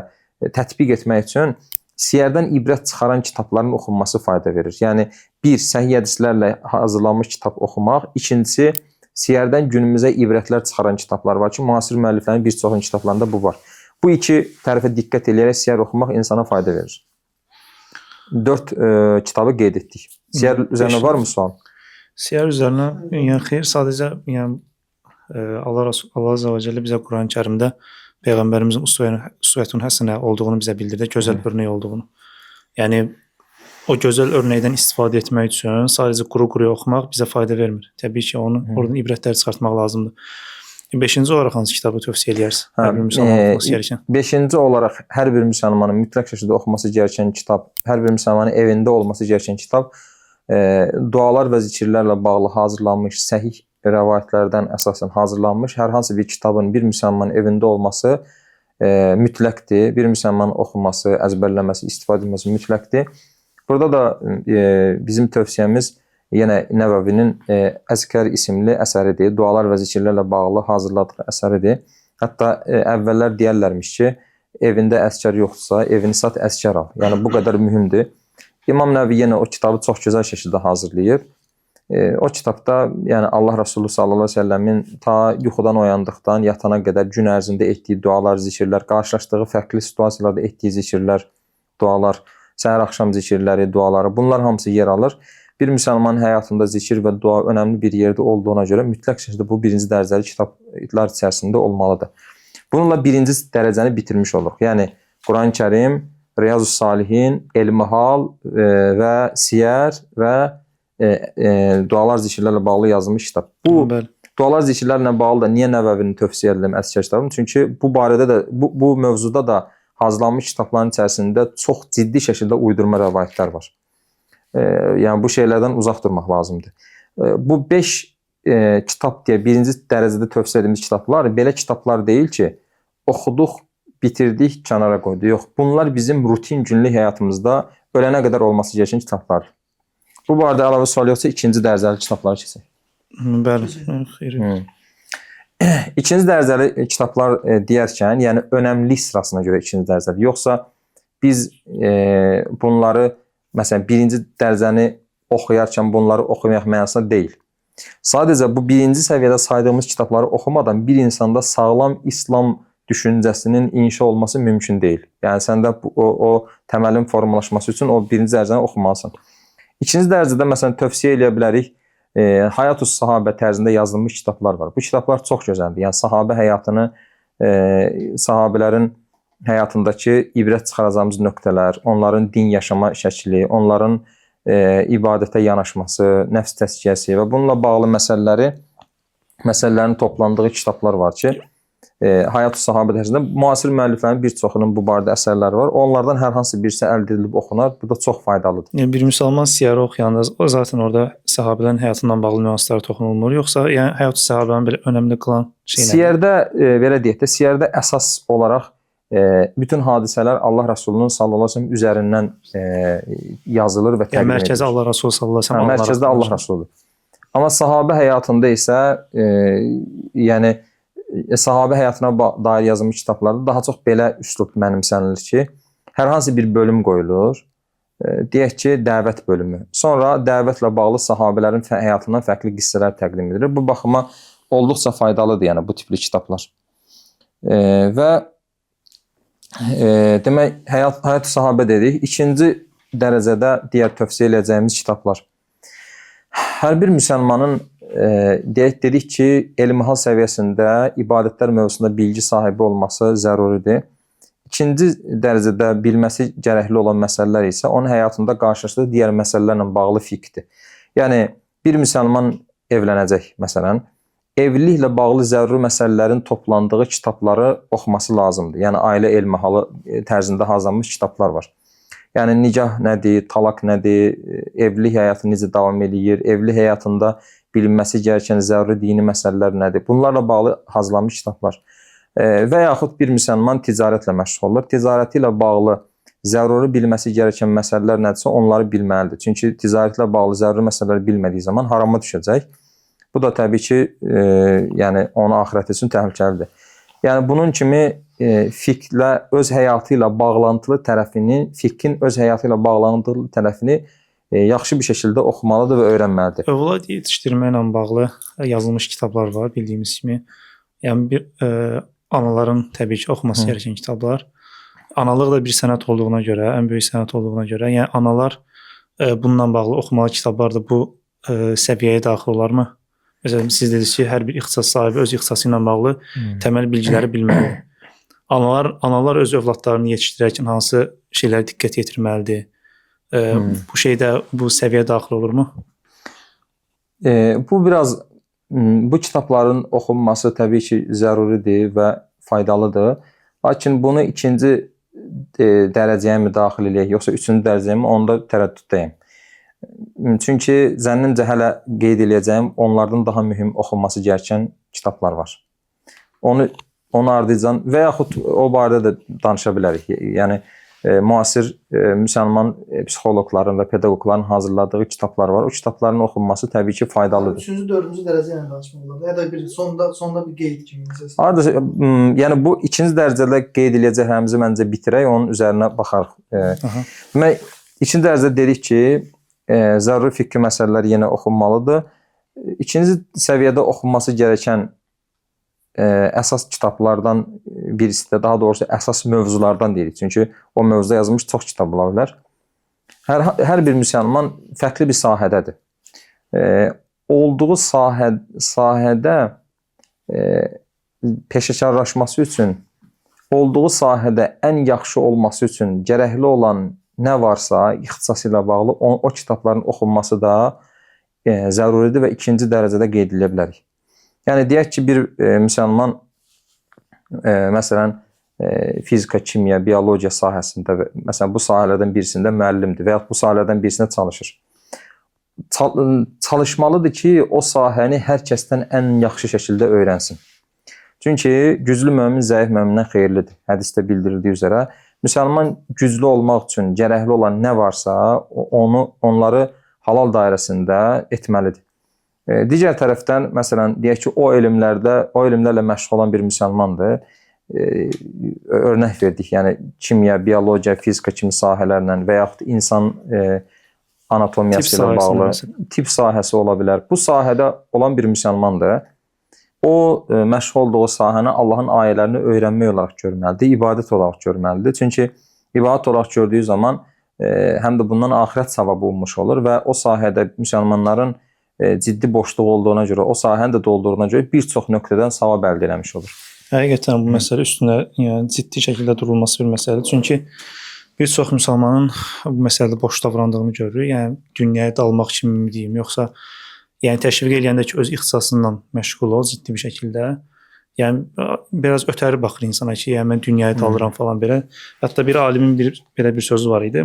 Speaker 1: tətbiq etmək üçün siyərdən ibrət çıxaran kitabların oxunması fayda verir. Yəni, bir, səhih hədislərlə hazırlanmış kitab oxumaq. İkincisi, siyərdən günümüzə ibrətlər çıxaran kitablar var ki, müasir müəlliflərin bir çoxunun kitablarında bu var. Bu iki tərəfə diqqət edərək siyər oxumaq insana fayda verir. 4 kitabı qeyd etdik. Siyər üzərinə varmı sual?
Speaker 3: Siyər üzərinə, yəni xeyr, sadəcə yəni Allah Azza və Cəllə bizə Quran-Kərimdə Peyğəmbərimizin üsvətun həsənə olduğunu bizə bildirdi, gözəl örnək olduğunu. Yəni o gözəl örnəkdən istifadə etmək üçün sadəcə quru-quruya oxumaq bizə fayda vermir. Təbii ki, oradan ibrətləri çıxartmaq lazımdır. 5-ci olaraq hansı kitabı tövsiyə edərsiniz? Hər bir müsəlman oxuması gərəkən.
Speaker 1: 5-ci olaraq hər bir müsəlmanın mütləq şəkildə oxuması gərəkən kitab, hər bir müsəlmanın evində olması gərəkən kitab dualar və zikirlərlə bağlı hazırlanmış, səhih rəvayətlərdən əsasən hazırlanmış hər hansı bir kitabın bir müsəlmanın evində olması mütləqdir. Bir müsəlmanın oxuması, əzbərləməsi, istifadə etməsi mütləqdir. Burada da bizim tövsiyəmiz yenə Nəvəvinin Əzkər isimli əsəridir. Dualar və zikirlərlə bağlı hazırladığı əsəridir. Hətta əvvəllər deyərlərmiş ki, evində əskər yoxdursa, evini sat, əskər al. Yəni bu qədər mühümdür. İmam Nəvi yenə o kitabı çox gözəl şəkildə hazırlayıb. O kitabda yəni Allah Resulü sallallahu əleyhi və səlləmin ta yuxudan oyandıqdan yatana qədər gün ərzində etdiyi dualar, zikirlər, qarşılaşdığı fərqli situasiyalarda etdiyi zikirlər, dualar, səhər axşam zikirləri, duaları, bunlar hamısı yer alır. Bir müsəlmanın həyatında zikir və dua önəmli bir yerdə olduğuna görə mütləq şəkildə bu birinci dərəcəli kitablar içərisində olmalıdır. Bununla birinci dərəcəni bitirmiş oluruq. Yəni Quran-Kərim, Riyazu Salihin, Elmi-Hal və Siyər və dualar zikirlərlə bağlı yazılmış kitab. Bu dualar zikirlərlə bağlı da niyə Nəvəvini tövsiyə edirəm Əzkər kitabını? Çünki bu barədə də bu mövzuda da hazırlanmış kitabların içərisində çox ciddi şəkildə uydurma rəvayətlər var. Yəni bu şeylərdən uzaq durmaq lazımdır. Bu 5 kitab deyə birinci dərəcədə tövsiyə edilmiş kitablar belə kitablar deyil ki, oxuduq, bitirdik, kənara qoyduq. Yox, bunlar bizim rutin günlük həyatımızda ölənə qədər olması gərəkən kitablardır. Bu barədə əlavə sual yoxsa ikinci dərəcəli kitabları keçək.
Speaker 3: Bəli, xeyr.
Speaker 1: İkinci dərəcəli kitablar deyərkən, yəni önəmlilik sırasına görə ikinci dərəcəli. Yoxsa biz bunları məsələn, birinci dərəcəni oxuyarkən bunları oxumaq mənasında deyil. Sadəcə bu birinci səviyyədə saydığımız kitabları oxumadan bir insanda sağlam İslam düşüncəsinin inşa olması mümkün deyil. Yəni səndə o təməlin formalaşması üçün o birinci dərəcəni oxumalısan. İkinci dərəcədə məsələn tövsiyə edə bilərik. Həyat-ı Sahabə tərzində yazılmış kitablar var. Bu kitablar çox gözəldir. Yəni sahabə həyatını, sahabələrin həyatındakı ibrət çıxaracağımız nöqtələr, onların din yaşama şəkli, onların ibadətə yanaşması, nəfs təzkiyəsi və bununla bağlı məsələlərin toplandığı kitablar var ki, Həyat-ı Sahabə tərzində müasir müəlliflərin bir çoxunun bu barədə əsərləri var. Onlardan hər hansı birisi əldə edilib oxunar. Bu da çox faydalıdır.
Speaker 3: Yəni bir müsəlman siyarı oxuyanda o zaten orada sahabələrin həyatından bağlı nüanslara toxunulmur, yoxsa yəni Həyat-ı Sahabəni belə önəmli qılan şey nədir?
Speaker 1: Siyarda belə deyək də, siyarda əsas olaraq bütün hadisələr Allah Rəsulunun sallallahu əleyhi və səlləm üzərindən yazılır və təqdim edilir.
Speaker 3: Mərkəzdə Allah Rəsulü sallallahu əleyhi və səlləm.
Speaker 1: Mərkəzdə Allah Rəsulü. Amma sahabə həyatında isə yəni sahabə həyatına dair yazılmış kitablarda daha çox belə üslub mənimsənilir ki, hər hansı bir bölüm qoyulur. Deyək ki, dəvət bölümü. Sonra dəvətlə bağlı sahabələrin həyatından fərqli qissələr təqdim edilir. Bu baxıma olduqca faydalıdır, yəni bu tipli kitablar. Və demək, Həyat-ı Sahabə dedik. İkinci dərəcədə digər tövsiyə edəcəyimiz kitablar. Hər bir müsəlmanın dedik ki, elmi-hal səviyyəsində ibadətlər mövzusunda bilgi sahibi olması zəruridir. İkinci dərəcədə bilməsi gərəkli olan məsələlər isə onun həyatında qarşılaşdığı digər məsələlərlə bağlı fiqhdir. Yəni, bir müsəlman evlənəcək, məsələn, evliliklə bağlı zəruri məsələlərin toplandığı kitabları oxuması lazımdır. Yəni, ailə elmi-halı tərzində hazırlanmış kitablar var. Yəni, nikah nədir, talaq nədir, evlilik həyatı necə davam edir, evlilik həyatında bilinməsi gərəkən zəruri dini məsələlər nədir? Bunlarla bağlı hazırlanmış kitablar. Və yaxud bir müsəlman ticarətlə məşğul olur. Ticarəti ilə bağlı zəruri bilməsi gərəkən məsələlər nədirsə, onları bilməlidir. Çünki ticarətlə bağlı zəruri məsələləri bilmədiyi zaman harama düşəcək. Bu da təbii ki, yəni onun axirəti üçün təhlükəlidir. Yəni bunun kimi fiqhlə öz həyatı ilə bağlantılı tərəfini, fiqhin öz həyatı ilə bağlantılı tərəfini yaxşı bir şəkildə oxumalıdır və öyrənməlidir.
Speaker 3: Övlad yetişdirməklə bağlı yazılmış kitablar var, bildiyimiz kimi. Yəni bir anaların təbii ki oxuması gərəkən kitablar. Analıq da bir sənət olduğuna görə, ən böyük sənət olduğuna görə, yəni analar bununla bağlı oxumalı kitablar da bu səviyyəyə daxil olarmı? Məsələn, siz dediniz ki, hər bir ixtisas sahibi öz ixtisası ilə bağlı təməl bilgiləri bilməlidir. Analar öz övladlarını yetişdirərkən hansı şeylərə diqqət yetirməlidir? Bu şeydə, bu səviyyə daxil olurmu?
Speaker 1: Bu biraz, bu kitabların oxunması təbii ki zəruridir və faydalıdır. Lakin bunu ikinci dərəcəyə mi daxil eləyək, yoxsa üçüncü dərəcəyə mi, onda tərəddüddəyim. Çünki zənnimcə hələ qeyd eləyəcəyim onlardan daha mühüm oxunması gərəkən kitablar var. Onu ardıcan və yaxud o barədə də danışa bilərik. Yəni müasir müsəlman psixoloqların və pedaqoqların hazırladığı kitablar var. O kitabların oxunması təbii ki faydalıdır.
Speaker 2: 3-cü, 4-cü dərəcə ilə danışmaq olar. Ya da bir sonda bir qeyd kimi məsələn.
Speaker 1: Hardasa yəni bu ikinci dərəcədə qeyd edəcəklərimizi məncə bitirək, onun üzərinə baxarıq. Demək, ikinci dərəcədə dedik ki, zəruri fiqhi məsələlər yenə oxunmalıdır. İkinci səviyyədə oxunması gərəkən əsas kitablardan birisi də, daha doğrusu əsas mövzulardan deyirik. Çünki o mövzuda yazılmış çox kitab ola bilər. Hər bir müsəlman fərqli bir sahədədir. Olduğu sahədə peşəkarlaşması üçün, olduğu sahədə ən yaxşı olması üçün gərəkli olan nə varsa, ixtisası ilə bağlı o kitabların oxunması da zəruridir və ikinci dərəcədə qeyd edilə bilərik. Yəni deyək ki, bir müsəlman məsələn fizika, kimya, biologiya sahəsində məsələn bu sahələrdən birisində müəllimdir və ya bu sahələrdən birisində çalışır. Çalışmalıdır ki, o sahəni hər kəsdən ən yaxşı şəkildə öyrənsin. Çünki güclü mömin zəif mömindən xeyirlidir. Hədisdə bildirildiyi üzrə müsəlman güclü olmaq üçün gərəkli olan nə varsa, onları halal dairəsində etməlidir. Digər tərəfdən, məsələn, deyək ki, o elmlərlə məşğul olan bir müsəlmandır. Örnək verdik, yəni kimya, biologiya, fizika kimi sahələrlə və yaxud insan anatomiyası ilə bağlı tip sahəsi ola bilər. Bu sahədə olan bir müsəlmandır. O, məşğul olduğu sahəni Allahın ayələrini öyrənmək olaraq görməlidir, ibadət olaraq görməlidir. Çünki ibadət olaraq gördüyü zaman həm də bundan axirət savabı olmuş olur və o sahədə müsəlmanların ciddi boşluq olduğuna görə, o sahəni də doldurduğuna görə bir çox nöqtədən savab əldə eləmiş olur.
Speaker 3: Həqiqətən bu məsələ üstündə yəni, ciddi şəkildə durulması bir məsələdir. Çünki bir çox müsəlmanın bu məsələdə boş davrandığını görürük. Yəni dünyaya dalmaq kimi mi deyim, yoxsa yəni təşviq eləyəndə ki, öz ixtisasından məşğul ol ciddi bir şəkildə. Yəni biraz ötəri baxır insana ki, yəni mən dünyaya dalıram falan belə. Hətta bir alimin belə bir sözü var idi.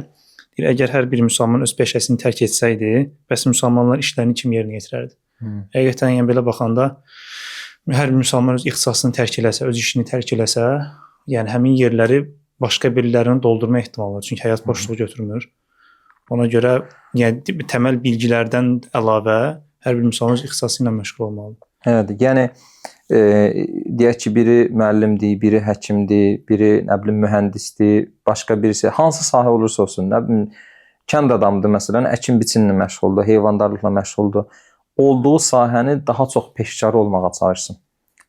Speaker 3: Əgər hər bir müsəlman öz peşəsini tərk etsəydi, bəs müsəlmanlar işlərini kim yerinə yetirərdi? Həqiqətən yəni belə baxanda hər bir müsəlman öz ixtisasını tərk eləsə, öz işini tərk eləsə, yəni həmin yerləri başqa birilərinin doldurma ehtimalı var. Çünki həyat boşluğu götürmür. Ona görə yəni təməl bilgilərdən əlavə hər bir müsəlman öz ixtisası ilə məşğul olmalıdır.
Speaker 1: Evet, yəni deyək ki, biri müəllimdir, biri həkimdir, biri nə bilim mühəndisdir, başqa birisi hansı sahə olursa olsun, nə bilim kənd adamıdır məsələn, əkin biçinlə məşğuldur, heyvandarlıqla məşğuldur. Olduğu sahəni daha çox peşəkarı olmağa çalışsın.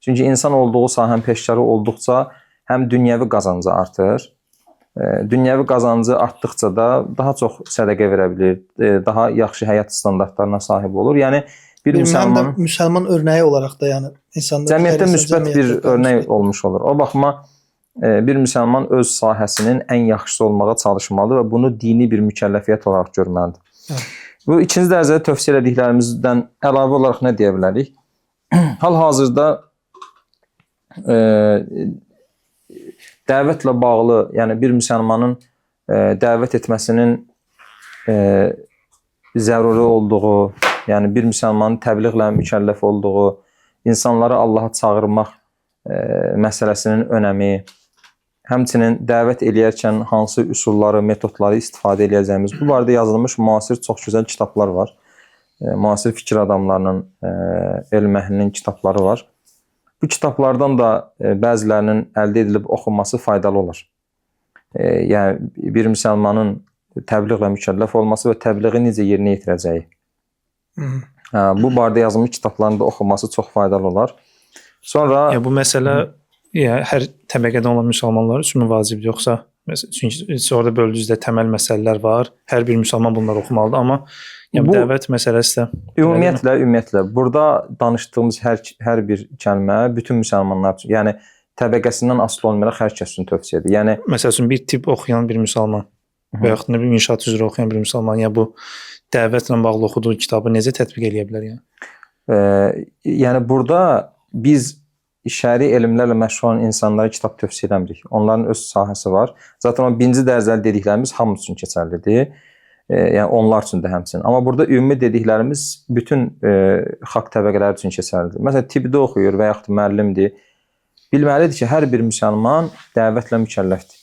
Speaker 1: Çünki insan olduğu sahənin peşəkarı olduqca həm dünyəvi qazancı artır. Dünyəvi qazancı artdıqca da daha çox sədaqə verə bilir, daha yaxşı həyat standartlarına sahib olur. Yəni bir
Speaker 2: müsəlman örnəyi olaraq da yəni insanda
Speaker 1: cəmiyyətdə müsbət bir örnək olmuş olur. O baxıma bir müsəlman öz sahəsinin ən yaxşısı olmağa çalışmalı və bunu dini bir mükəlləfiyyət olaraq görməlidir. Evet. Bu ikinci dərəcədə tövsiyə etdiklərimizdən əlavə olaraq nə deyə bilərik? Hal-hazırda dəvətlə bağlı, yəni bir müsəlmanın dəvət etməsinin zəruri olduğu, yəni bir müsəlmanın təbliğlə mükəlləf olduğu, insanları Allaha çağırmaq məsələsinin önəmi, həmçinin dəvət eləyərkən hansı üsulları, metodları istifadə eləyəcəyimiz, bu barədə yazılmış müasir çox gözəl kitablar var. Müasir fikir adamlarının, elm əhlinin kitabları var. Bu kitablardan da bəzilərinin əldə edilib oxunması faydalı olur. Yəni bir müsəlmanın təbliğlə mükəlləf olması və təbliği necə yerinə yetirəcəyi. Bu barədə yazılmış kitabların da oxunması çox faydalı olar. Sonra
Speaker 3: bu məsələ hər təbəqədən olan müsəlmanlar üçün vacibdir, yoxsa çünki orada böldüyünüzdə təməl məsələlər var. Hər bir müsəlman bunları oxumalıdır, amma bu dəvət məsələsi də
Speaker 1: ümumiyyətlə burada danışdığımız hər bir kəlmə bütün müsəlmanlar üçün, yəni təbəqəsindən asılı olmayaraq hər kəs üçün tövsiyədir. Yəni
Speaker 3: məsəl üçün bir tibb oxuyan bir müsəlman və yaxud da bir inşaat üzrə oxuyan bir müsəlman, yəni bu dəvətlə bağlı oxuduğu kitabı necə tətbiq edə bilər yəni?
Speaker 1: Yəni burada biz şəri elmlərlə məşğul olan insanlara kitab tövsiyə eləmirik. Onların öz sahəsi var. Zaten o birinci dərəcəli dediklərimiz hamımız üçün keçərlidir. Yəni onlar üçün də həmçinin. Amma burada ümumi dediklərimiz bütün xalq təbəqələri üçün keçərlidir. Məsələn, tibbdə oxuyur və yaxud müəllimdir. Bilməlidir ki, hər bir müsəlman dəvətlə mükəlləfdir.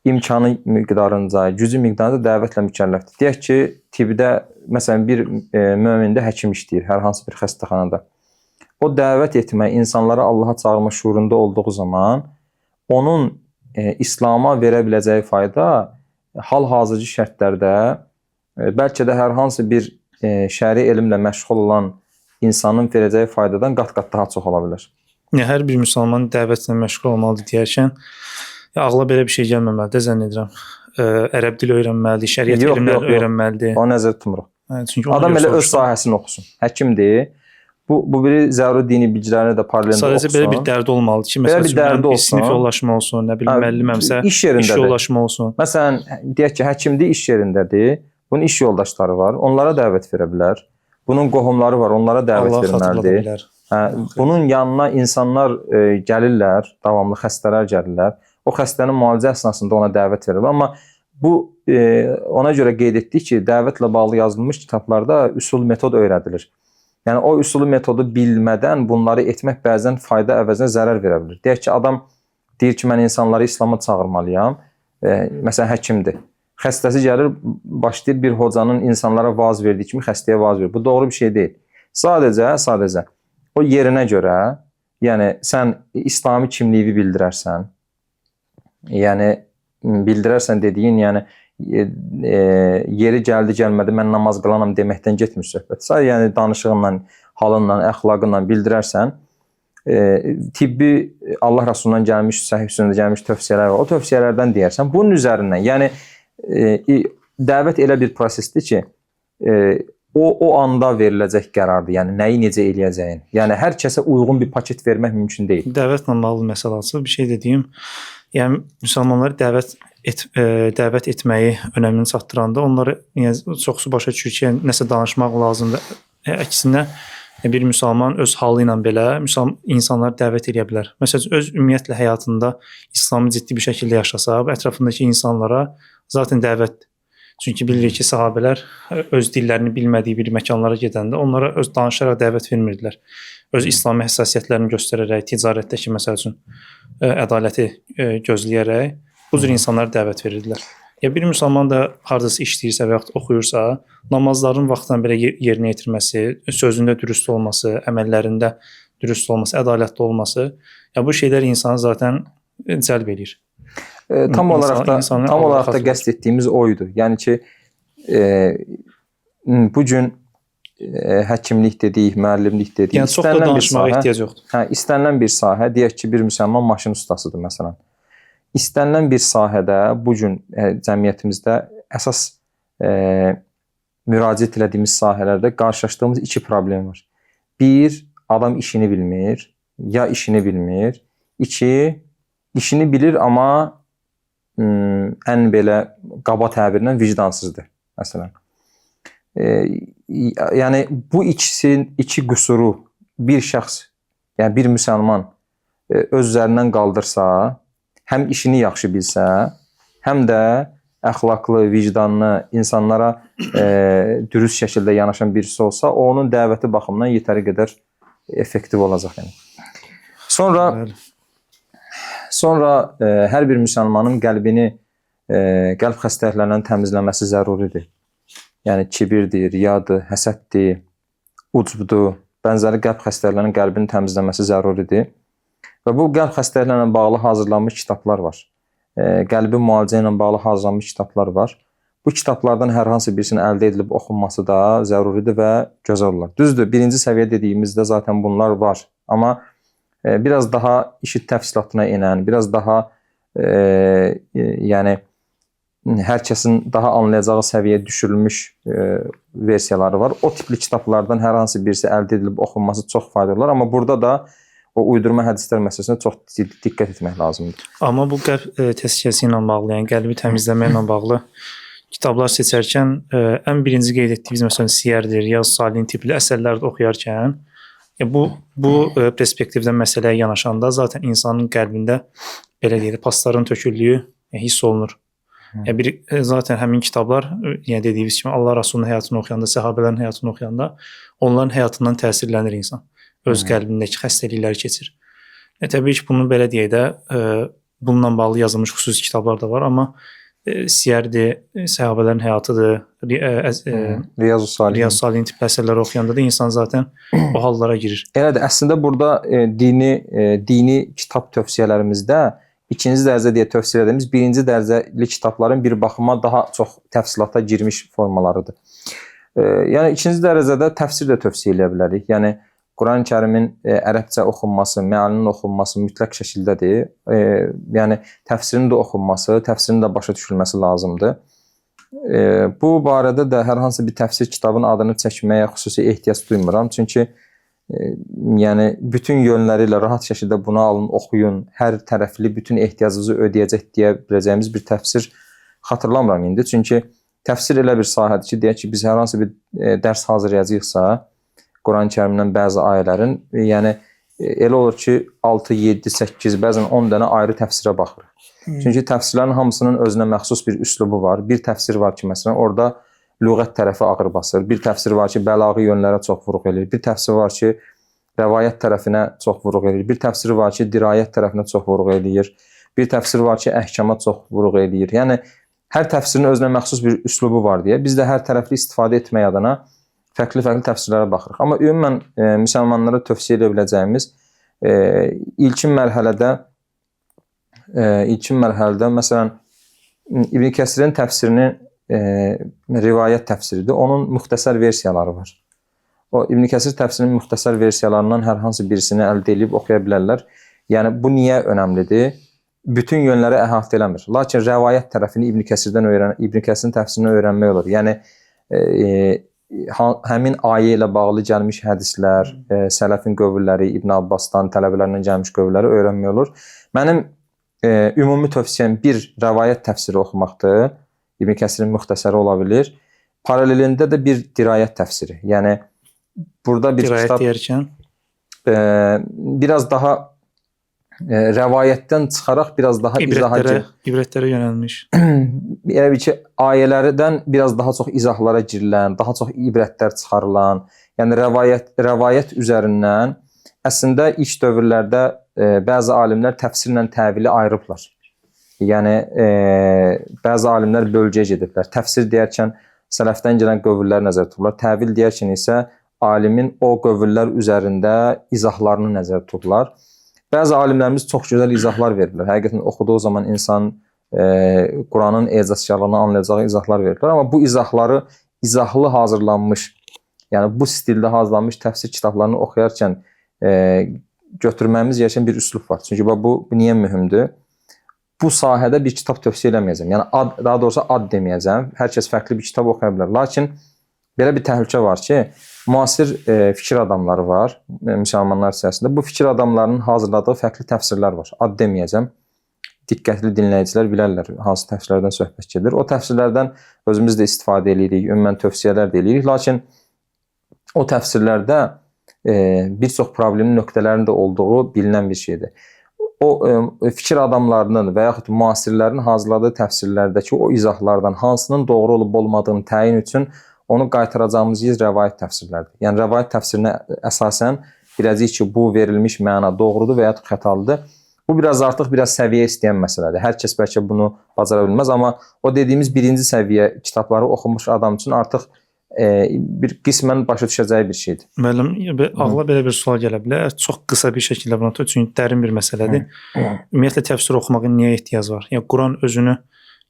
Speaker 1: imkanı miqdarınca, gücü miqdarınca dəvətlə mükəlləfdir. Deyək ki, tibbdə məsələn bir mömin də həkim işləyir hər hansı bir xəstəxanada. O dəvət etmə, insanları Allaha çağırma şuurunda olduğu zaman onun İslam'a verə biləcəyi fayda hal-hazırki şərtlərdə bəlkə də hər hansı bir şəri elmlə məşğul olan insanın verəcəyi faydadan qat-qat daha çox ola bilər.
Speaker 3: Hər bir müsəlman dəvətlə məşğul olmalıdır deyərkən ağla belə bir şey gəlməməlidir zənn edirəm. Ərəb dili öyrənməlidir, şəriət elmləri öyrənməlidir.
Speaker 1: O nəzərdə tutmuruq.
Speaker 3: Çünki
Speaker 1: adam elə öz sahəsini oxusun. Həkimdir. Bu biri zəruri dini bilgilərini də paraleldə oxusun.
Speaker 3: Sadəcə belə bir dərdi olmalıdır ki, məsələn, bir sinif yollaşma olsun, nə bilim müəlliməmsə
Speaker 1: iş yerindədir.
Speaker 3: İş yollaşma olsun.
Speaker 1: Məsələn, deyək ki, həkimdir, iş yerindədir. Bunun iş yoldaşları var. Onlara dəvət verə bilər. Bunun qohumları var, onlara dəvət verməlidir. Bunun yanına insanlar gəlirlər, davamlı xəstələr gəlirlər. O xəstənin müalicə əsnasında ona dəvət verilir. Amma bu ona görə qeyd etdik ki, dəvətlə bağlı yazılmış kitablarda üsul metod öyrədilir. Yəni o üsulu metodu bilmədən bunları etmək bəzən fayda əvəzinə zərər verə bilər. Deyək ki, adam deyir ki, mən insanları İslam'a çağırmalıyam. Məsələn, həkimdir. Xəstəsi gəlir, başlayır bir hocanın insanlara vaaz verdiyi kimi xəstəyə vaaz verir. Bu doğru bir şey deyil. Sadəcə o yerinə görə, yəni sən İslami kimliyini bildirərsən. Yəni bildirərsən dediyin, yəni yeri gəldi gəlmədi mən namaz qılanam deməkdən getmir söhbət. Sadəcə yəni danışığınla, halınla, əxlaqınla bildirərsən. Tibbi Allah Rəsulundan gəlmiş, səhih sünnədə gəlmiş tövsiyələr var. O tövsiyələrdən deyərsən. Bunun üzərindən, yəni dəvət elə bir prosesdir ki, o anda veriləcək qərardır. Yəni nəyi necə eləyəcəyin. Yəni hər kəsə uyğun bir paket vermək mümkün deyil.
Speaker 3: Dəvətlə bağlı məsələ açılır. Bir şey dediyim, yəni müsəlmanları dəvət etməyi önəmini çatdıranda onları çoxsu başa düşür ki, nəsə danışmaq lazımdır. Əksinə bir müsəlman öz halı ilə belə insanları dəvət edə bilər. Məsələn, öz ümumiyyətlə həyatında İslamı ciddi bir şəkildə yaşasa, ətrafındakı insanlara zaten dəvət. Çünki bilirik ki, sahabələr öz dillərini bilmədiyi bir məkanlara gedəndə onlara öz danışaraq dəvət vermirdilər. Öz İslami həssasiyyətlərini göstərərək, ticarətdəki məsəl üçün ədaləti gözləyərək bu cür insanlara dəvət verirdilər. Ya bir müsəlman da hardasa işləyirsə və yaxud oxuyursa, namazların vaxtdan belə yerinə yetirməsi, sözündə dürüst olması, əməllərində dürüst olması, ədalətli olması, ya bu şeylər insanı zaten cəlb edir.
Speaker 1: Tam olaraq da qəsd etdiyimiz oydu. Yəni ki, bu gün həkimlik dedik, müəllimlik dedik.
Speaker 3: Yəni çox da danışmağa ehtiyac yoxdur.
Speaker 1: İstənilən bir sahə, deyək ki, bir müsəlman maşın ustasıdır məsələn. İstənilən bir sahədə bu gün cəmiyyətimizdə əsas müraciət etdiyimiz sahələrdə qarşılaşdığımız iki problem var. Bir, adam işini bilmir, ya işini bilmir. İki, işini bilir amma ən belə qaba təbirlə vicdansızdır məsələn. Yəni bu iki qüsuru bir şəxs, yəni bir müsəlman öz üzərindən qaldırsa, həm işini yaxşı bilsə, həm də əxlaqlı, vicdanlı, insanlara dürüst şəkildə yanaşan birisi olsa, onun dəvəti baxımından yetəri qədər effektiv olacaq. Yəni. Sonra hər bir müsəlmanın qəlbini qəlb xəstəliklərindən təmizləməsi zəruridir. Yəni kibirdir, riyadır, həsəddir, ucbdur, bənzəri qəlb xəstəliklərinin qəlbini təmizləməsi zəruridir. Və bu qəlb xəstəliklərlə bağlı hazırlanmış kitablar var. Qəlbi müalicə ilə bağlı hazırlanmış kitablar var. Bu kitablardan hər hansı birisinin əldə edilib oxunması da zəruridir və gözəl olar. Düzdür, birinci səviyyə dediyimizdə zaten bunlar var. Amma biraz daha işi təfsilatına enən, biraz daha yəni hər kəsin daha anlayacağı səviyyəyə düşürülmüş versiyaları var. O tipli kitablardan hər hansı birisi əldə edilib oxunması çox faydalı olar. Amma burada da o uydurma hədislər məsələsinə çox diqqət etmək lazımdır.
Speaker 3: Amma bu qəlb təzkiyəsi ilə bağlı, yəni qəlbi təmizləməklə bağlı kitablar seçərkən ən birinci qeyd etdiyimiz məsələn Siyərdir, Riyaz Salihin tipli əsərləri oxuyarkən bu perspektivdən məsələyə yanaşanda zaten insanın qəlbində belə deyək, pasların töküldüyü hiss olunur. Zaten həmin kitablar, yəni dediyimiz kimi Allah Rasulunun həyatını oxuyanda, səhabələrin həyatını oxuyanda onların həyatından təsirlənir insan. Öz qəlbindəki xəstəlikləri keçir. Təbii ki, bunu belə deyək də, bununla bağlı yazılmış xüsusi kitablar da var, amma siyərdir, səhabələrin həyatıdır,
Speaker 1: Riyazu Salihin.
Speaker 3: Riyaz Salihin tipli əsərləri oxuyanda da insan zaten o hallara girir.
Speaker 1: Elədir. Əslində burada dini kitab tövsiyələrimizdə ikinci dərəcə deyə tövsiyə etdiyimiz birinci dərəcəli kitabların bir baxıma daha çox təfsilata girmiş formalarıdır. Yəni ikinci dərəcədə təfsir də tövsiyə edə bilərik. Yəni Quran-Kərimin ərəbcə oxunması, məalinin oxunması mütləq şəkildədir. Yəni təfsirin də oxunması, təfsirin də başa düşülməsi lazımdır. Bu barədə də hər hansı bir təfsir kitabının adını çəkməyə xüsusi ehtiyac duymuram. Çünki yəni bütün yönləri ilə rahat şəkildə bunu alın, oxuyun, hər tərəfli bütün ehtiyacınızı ödəyəcək deyə biləcəyimiz bir təfsir xatırlamıram indi. Çünki təfsir elə bir sahədir ki, deyək ki, biz hər hansı bir dərs hazırlayacağıqsa, Quran-Kərimdən bəzi ayələrin, yəni elə olur ki, 6, 7, 8, bəzən 10 dənə ayrı təfsirə baxırıq. Çünki təfsirlərin hamısının özünə məxsus bir üslubu var. Bir təfsir var ki, məsələn, orada lüğət tərəfi ağır basır. Bir təfsir var ki, bəlağı yönlərə çox vurğu edir. Bir təfsir var ki, rəvayət tərəfinə çox vurğu edir. Bir təfsir var ki, dirayət tərəfinə çox vurğu edir. Bir təfsir var ki, əhkama çox vurğu edir. Yəni hər təfsirin özünə məxsus bir üslubu var deyə biz də hər tərəfli istifadə etmək adına fərqli-fərqli təfsirlərə baxırıq. Amma ümumən müsəlmanlara tövsiyə edə biləcəyimiz ilkin mərhələdə məsələn İbn Kəsirin təfsirinin rivayət təfsiridir. Onun müxtəsər versiyaları var. O İbn Kəsir təfsirinin müxtəsər versiyalarından hər hansı birisini əldə edib oxuya bilərlər. Yəni bu niyə önəmlidir? Bütün yönləri əhatə eləmir. Lakin rivayət tərəfini İbn Kəsirin təfsirindən öyrənmək olur. Yəni həmin ayə ilə bağlı gəlmiş hədislər, sələfin qövülləri, İbn Abbasdan, tələbələrindən gəlmiş qövülləri öyrənmək olur. Mənim ümumi tövsiyəm bir rəvayət təfsiri oxumaqdır. İbn Kəsirin müxtəsəri ola bilir. Paralelində də bir dirayət təfsiri. Yəni burada bir
Speaker 3: Dirayət
Speaker 1: kitab
Speaker 3: deyərkən
Speaker 1: biraz daha rəvayətdən çıxaraq biraz daha
Speaker 3: ibrətlərə yönəlmiş.
Speaker 1: Yəni ki, ayələrdən biraz daha çox izahlara girilən, daha çox ibrətlər çıxarılan, yəni rəvayət üzərindən əslində ilk dövrlərdə bəzi alimlər təfsirlə təvili ayırıblar. Yəni bəzi alimlər bölgəyə gediblər. Təfsir deyərkən sələfdən gələn qövülləri nəzərdə tutublar. Təvil deyərkən isə alimin o qövüllər üzərində izahlarını nəzərdə tutublar. Bəzi alimlərimiz çox gözəl izahlar verirlər. Həqiqətən oxuduğu zaman insan Quranın ecazkarlığını anlayacağı izahlar verirlər. Amma bu izahları izahlı hazırlanmış, yəni bu stildə hazırlanmış təfsir kitablarını oxuyarkən götürməyimiz gerəkən bir üslub var. Çünki bu niyə mühümdür? Bu sahədə bir kitab tövsiyə eləməyəcəm. Yəni daha doğrusu ad deməyəcəm. Hər kəs fərqli bir kitab oxuya bilər. Lakin belə bir təhlükə var ki, müasir fikir adamları var müsəlmanlar içərisində. Bu fikir adamlarının hazırladığı fərqli təfsirlər var. Ad deməyəcəm. Diqqətli dinləyicilər bilərlər hansı təfsirlərdən söhbət gedir. O təfsirlərdən özümüz də istifadə edirik, ümumən tövsiyələr də edirik. Lakin o təfsirlərdə bir çox problemli nöqtələrin də olduğu bilinən bir şeydir. O fikir adamlarının və yaxud müasirlərin hazırladığı təfsirlərdəki o izahlardan hansının doğru olub olmadığını təyin üçün onu qaytaracağımız yer rəvayət təfsirlərdir. Yəni rəvayət təfsirinə əsasən biləcəyik ki, bu verilmiş məna doğrudur və ya xətalıdır. Bu artıq biraz səviyyə istəyən məsələdir. Hər kəs bəlkə bunu bacara bilməz, amma o dediyimiz birinci səviyyə kitabları oxumuş adam üçün artıq bir qismən başa düşəcəyi bir şeydir.
Speaker 3: Müəllim, ağla belə bir sual gələ bilər. Çox qısa bir şəkildə buna tutun, çünki dərin bir məsələdir. Ümumiyyətlə təfsir oxumağa niyə ehtiyac var? Yəni Quran özünü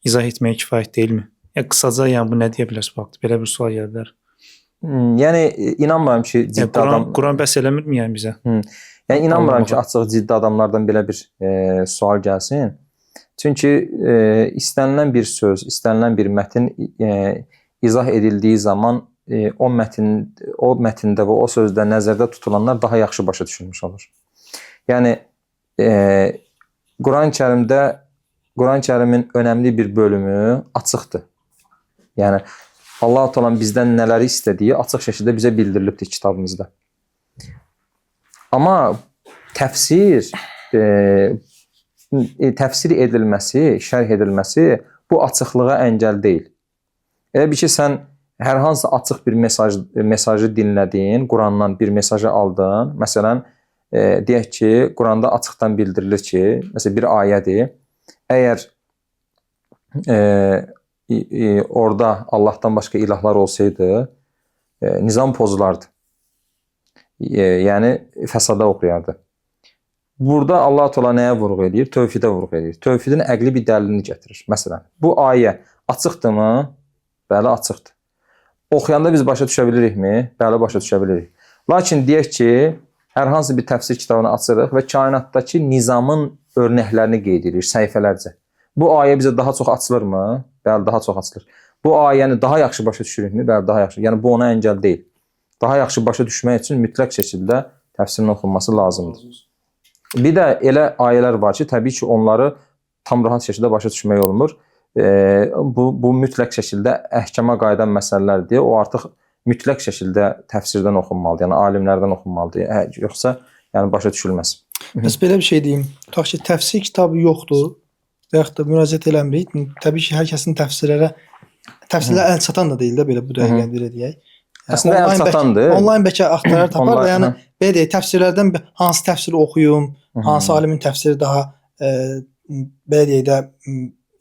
Speaker 3: izah etməyə kifayət deyilmi? Ya qısaca yəni bu nə deyə bilərsiniz bu haqda? Belə bir sual gələ bilər.
Speaker 1: Yəni inanmıram ki, ciddi adam
Speaker 3: Quran bəs eləmirmi yəni bizə?
Speaker 1: Yəni inanmıram ki, açıq ciddi adamlardan belə bir sual gəlsin. Çünki istənilən bir söz, istənilən bir mətn izah edildiyi zaman o mətndə və o sözdə nəzərdə tutulanlar daha yaxşı başa düşülmüş olur. Yəni Quran-Kərimin önəmli bir bölümü açıqdır. Yəni Allah Teala bizdən nələri istədiyi açıq şəkildə bizə bildirilibdir kitabımızda. Amma təfsir edilməsi, şərh edilməsi bu açıqlığa əngəl deyil. Elə bir ki, sən hər hansı açıq bir mesajı dinlədin, Qurandan bir mesajı aldın. Məsələn, deyək ki, Quranda açıqdan bildirilir ki, məsələn bir ayədir. Əgər orada Allahdan başqa ilahlar olsaydı, nizam pozulardı. Yəni fəsada oxuyardı. Burada Allah Teala nəyə vurğu edir? Tövhidə vurğu edir. Tövhidin əqli bir dəlilini gətirir. Məsələn, bu ayə açıqdırmı? Bəli, açıqdır. Oxuyanda biz başa düşə bilirikmi? Bəli, başa düşə bilirik. Lakin deyək ki, hər hansı bir təfsir kitabını açırıq və kainatdakı nizamın örnəklərini qeyd edir səhifələrcə. Bu ayə bizə daha çox açılırmı? Bəli, daha çox açılır. Bu ayəni daha yaxşı başa düşürükmü? Bəli, daha yaxşı. Yəni bu ona əngəl deyil. Daha yaxşı başa düşmək üçün mütləq şəkildə təfsirin oxunması lazımdır. Bir də elə ayələr var ki, təbii ki, onları tam rahat şəkildə başa düşmək olmur. Bu mütləq şəkildə əhkama qayıdan məsələlərdir. O artıq mütləq şəkildə təfsirdən oxunmalıdır, yəni alimlərdən oxunmalıdır. Yoxsa yəni başa düşülməz.
Speaker 2: Bəs belə bir şey deyim. Tutaq ki, təfsir kitabı yoxdur və yaxud da müraciət eləmirik. Təbii ki, hər kəsin təfsirlərə əl çatan da deyil də belə bu dəqiqə belə deyək.
Speaker 1: Əslində əl çatandır.
Speaker 2: Onlayn bəlkə axtarar tapar və yəni belə deyək, təfsirlərdən hansı təfsiri oxuyum, hansı alimin təfsiri daha belə deyək də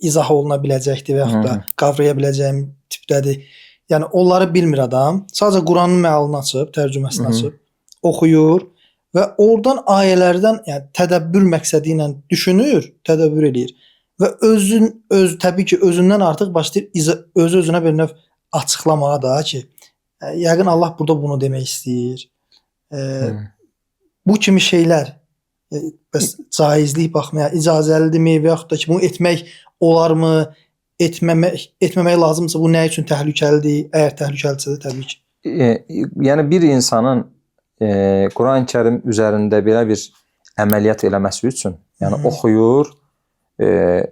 Speaker 2: izah oluna biləcəkdir və yaxud da qavraya biləcəyim tipdədir. Yəni onları bilmir adam. Sadəcə Quranın məalını açıb, tərcüməsini açıb, oxuyur və oradan ayələrdən, yəni tədəbbür məqsədi ilə düşünür, tədəbbür eləyir və təbii ki, özündən artıq başlayır öz-özünə bir növ açıqlamağa da ki, yəqin Allah burada bunu demək istəyir. Bu kimi şeylər bəs caizlik baxmaya icazəlidirmi və yaxud da ki, bunu etmək olarmı, etməmək lazımsa bu nə üçün təhlükəlidir? Əgər təhlükəlidirsə də təbii ki.
Speaker 1: Yəni bir insanın Quran-Kərim üzərində belə bir əməliyyat eləməsi üçün, yəni oxuyur,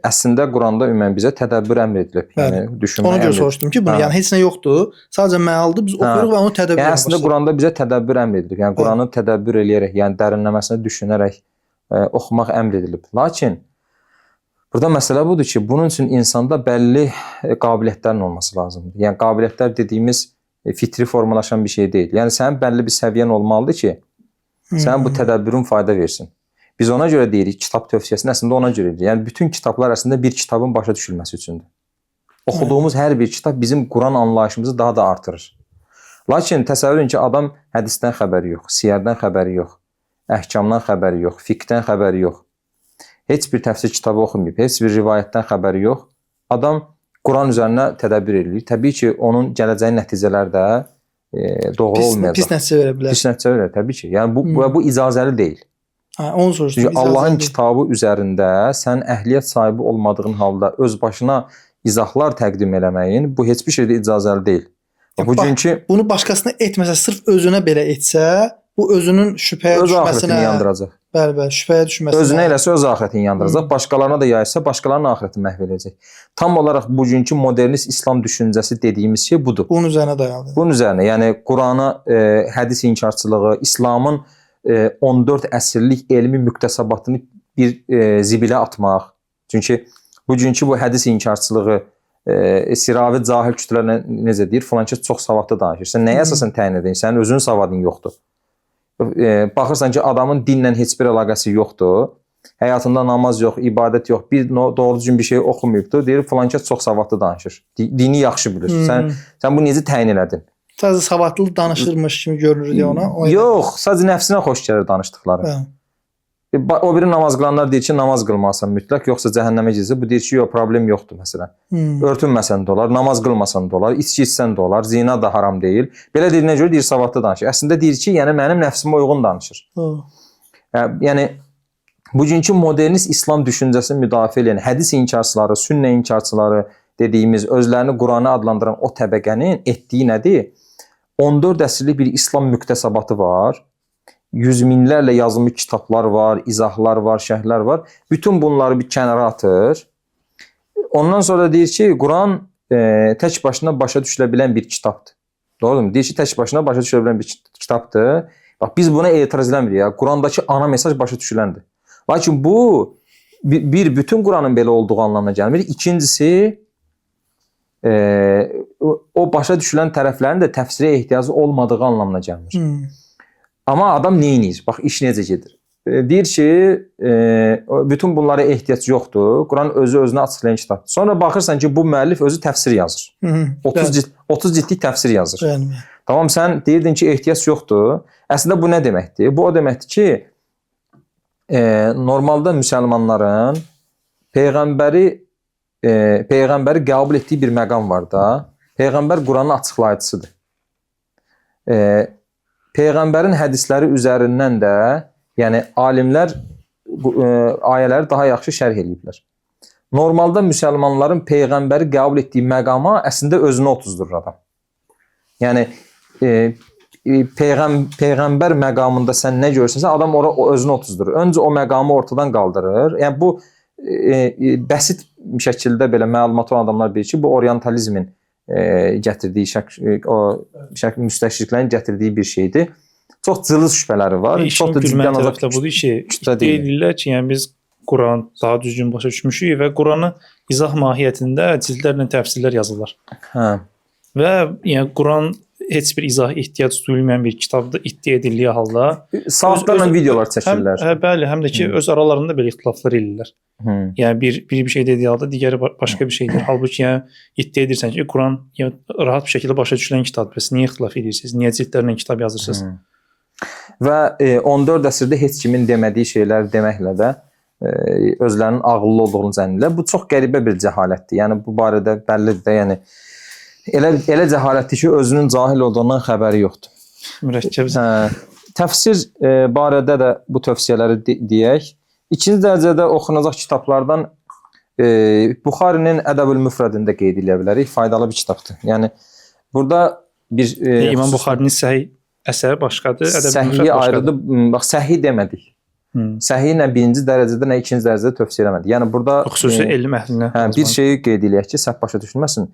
Speaker 1: əslində Quranda ümumən bizə tədəbbür əmr edilib. Yəni düşünmə.
Speaker 2: Ona görə soruşdum ki, bunu yəni heç nə yoxdur, sadəcə məaldır, biz oxuyuruq və onu tədabbür edirik.
Speaker 1: Yəni əslində Quranda bizə tədəbbür əmr edilib. Yəni Quranı tədabbür eləyərək, yəni dərinləməsini düşünərək oxumaq əmr edilib. Lakin burada məsələ budur ki, bunun üçün insanda bəlli qabiliyyətlərin olması lazımdır. Yəni qabiliyyətlər dediyimiz fitri formalaşan bir şey deyil. Yəni sənin bəlli bir səviyyən olmalıdır ki, sənin bu tədəbbürün fayda versin. Biz ona görə deyirik, kitab tövsiyəsini əslində ona görə deyirik. Yəni bütün kitablar əslində bir kitabın başa düşülməsi üçündür. Oxuduğumuz hər bir kitab bizim Quran anlayışımızı daha da artırır. Lakin təsəvvür edin ki, adam hədisdən xəbəri yox, siyərdən xəbəri yox, əhkamdan xəbəri yox, fiqhdən xəbəri yox. Heç bir təfsir kitabı oxumayıb, heç bir rivayətdən xəbəri yox. Adam Quran üzərinə tədəbbür edir. Təbii ki, onun gələcəyi nəticələr də doğru olmayacaq.
Speaker 2: Pis nəticə verə bilər.
Speaker 1: Pis nəticə verə, təbii ki. Yəni bu icazəli deyil.
Speaker 2: Onu soruşdum.
Speaker 1: Çünki Allahın kitabı üzərində sən əhliyyət sahibi olmadığın halda öz başına izahlar təqdim eləməyin, bu heç bir şeydə icazəli deyil.
Speaker 2: Bunu başqasına etməsə, sırf özünə belə etsə, bu özünün şübhəyə
Speaker 1: öz
Speaker 2: düşməsinə,
Speaker 1: axirətini yandıracaq.
Speaker 2: Bəli, şübhəyə düşməsinə.
Speaker 1: Özünə eləsə öz axirətini yandıracaq, başqalarına da yaysa başqalarının axirətini məhv edəcək. Tam olaraq bugünkü modernist İslam düşüncəsi dediyimiz şey budur.
Speaker 2: Bunun üzərinə dayanır.
Speaker 1: Bunun üzərinə, yəni Qurana, hədis inkarçılığı, İslamın 14 əsrlik elmi müqtəsəbatını bir zibilə atmaq. Çünki bugünkü bu hədis inkarçılığı siravi cahil kütlələr necə deyir? Filankəs çox savadlı danışır. Sən nəyə əsasən təyin edirsən? Sənin özünün savadın yoxdur. Baxırsan ki, adamın dinlə heç bir əlaqəsi yoxdur. Həyatında namaz yox, ibadət yox, bir doğru düzgün bir şey oxumayıbdır. Deyir, filankəs çox savadlı danışır. Dini yaxşı bilir. Sən bunu necə təyin elədin?
Speaker 2: Sadəcə savadlı danışırmış kimi görünür deyə ona.
Speaker 1: Yox, sadəcə nəfsinə xoş gəlir danışdıqları. O biri namaz qılanlar deyir ki, namaz qılmasan mütləq, yoxsa cəhənnəmə gedəcək. Bu deyir ki, yox, problem yoxdur məsələn. Örtünməsən də olar, namaz qılmasan da olar, içki içsən də olar, zina da haram deyil. Belə dediyinə görə deyir, savadlı danışır. Əslində deyir ki, yəni mənim nəfsimə uyğun danışır. Yəni bugünkü modernist İslam düşüncəsini müdafiə edən hədis inkarçıları, sünnə inkarçıları dediyimiz, özlərini Qurana adlandıran o təbəqənin etdiyi nədir? 14 əsrlik bir İslam müqtəsəbatı var. Yüz minlərlə yazılmış kitablar var, izahlar var, şərhlər var. Bütün bunları bir kənara atır. Ondan sonra deyir ki, Quran tək başına başa düşülə bilən bir kitabdır. Doğrudur? Deyir ki, tək başına başa düşülə bilən bir kitabdır. Bax, biz buna etiraz eləmirik ya. Qurandakı ana mesaj başa düşüləndir. Lakin bu bütün Quranın belə olduğu anlamına gəlmir. İkincisi, o başa düşülən tərəflərin də təfsirə ehtiyacı olmadığı anlamına gəlmir. Amma adam neyinir? Bax, iş necə gedir? deyir ki, bütün bunlara ehtiyac yoxdur. Quran özünü açıqlayan kitabdır. Sonra baxırsan ki, bu müəllif özü təfsir yazır. 30 ciddi təfsir yazır.
Speaker 2: Bəli.
Speaker 1: Tamam, sən deyirdin ki, ehtiyac yoxdur. Əslində bu nə deməkdir? Bu o deməkdir ki, normalda müsəlmanların peyğəmbəri qəbul etdiyi bir məqam var da. Peyğəmbər Quranın açıqlayıcısıdır. Peyğəmbərin hədisləri üzərindən də, yəni alimlər ayələri daha yaxşı şərh ediblər. Normalda müsəlmanların peyğəmbəri qəbul etdiyi məqama əslində özünə otuzdurur adam. Yəni peyğəmbər məqamında sən nə görürsən, adam ora özünə otuzdurur. Öncə o məqamı ortadan qaldırır. Yəni bu bəsit şəkildə belə məlumat olan adamlar bilir ki, bu orientalizmin gətirdiyi müstəşriklərin gətirdiyi bir şeydir. Çox cılız şübhələri var.
Speaker 3: Çox da ciddi tərəfdə budur ki, deyirlər ki, yəni biz Quran daha düzgün başa düşmüşük və Quranı izah mahiyyətində cildlərlə təfsirlər yazırlar.
Speaker 1: Hə.
Speaker 3: Və yəni Quran heç bir izah ehtiyac duyulmayan bir kitabda iddia edildiyi halda
Speaker 1: saatlarla videolar çəkirlər.
Speaker 3: Bəli, həm də ki öz aralarında belə ixtilaflar eləyirlər. Yəni bir şey dediyi halda digəri başqa bir şeydir. Halbuki yəni iddia edirsən ki, Quran rahat bir şəkildə başa düşülən kitabdır. Bəs niyə ixtilaf edirsiniz? Niyə cildlərlə kitab yazırsınız?
Speaker 1: Və 14 əsrdə heç kimin demədiyi şeylər deməklə də özlərinin ağıllı olduğunu zənn edirlər. Bu çox qəribə bir cəhalətdir. Yəni bu barədə bəllidir də, yəni elə cəhalətdir ki, özünün cahil olduğundan xəbəri yoxdur.
Speaker 3: Mürəkkəb.
Speaker 1: Təfsir barədə də bu tövsiyələri deyək. İkinci dərəcədə oxunacaq kitablardan Buxarinin Ədəbül-Müfrədində qeyd edə bilərik. Faydalı bir kitabdır. Yəni burada bir
Speaker 3: İmam Buxarinin səhih əsəri başqadır,
Speaker 1: Ədəbül-Müfrəd başqadır. Ayrıdır. Bax, səhih demədik. Səhih nə birinci dərəcədə, nə ikinci dərəcədə tövsiyə eləmədik. Yəni burada
Speaker 3: xüsusi elm əhlinə
Speaker 1: bir şeyi qeyd eləyək ki, səhv başa düşülməsin.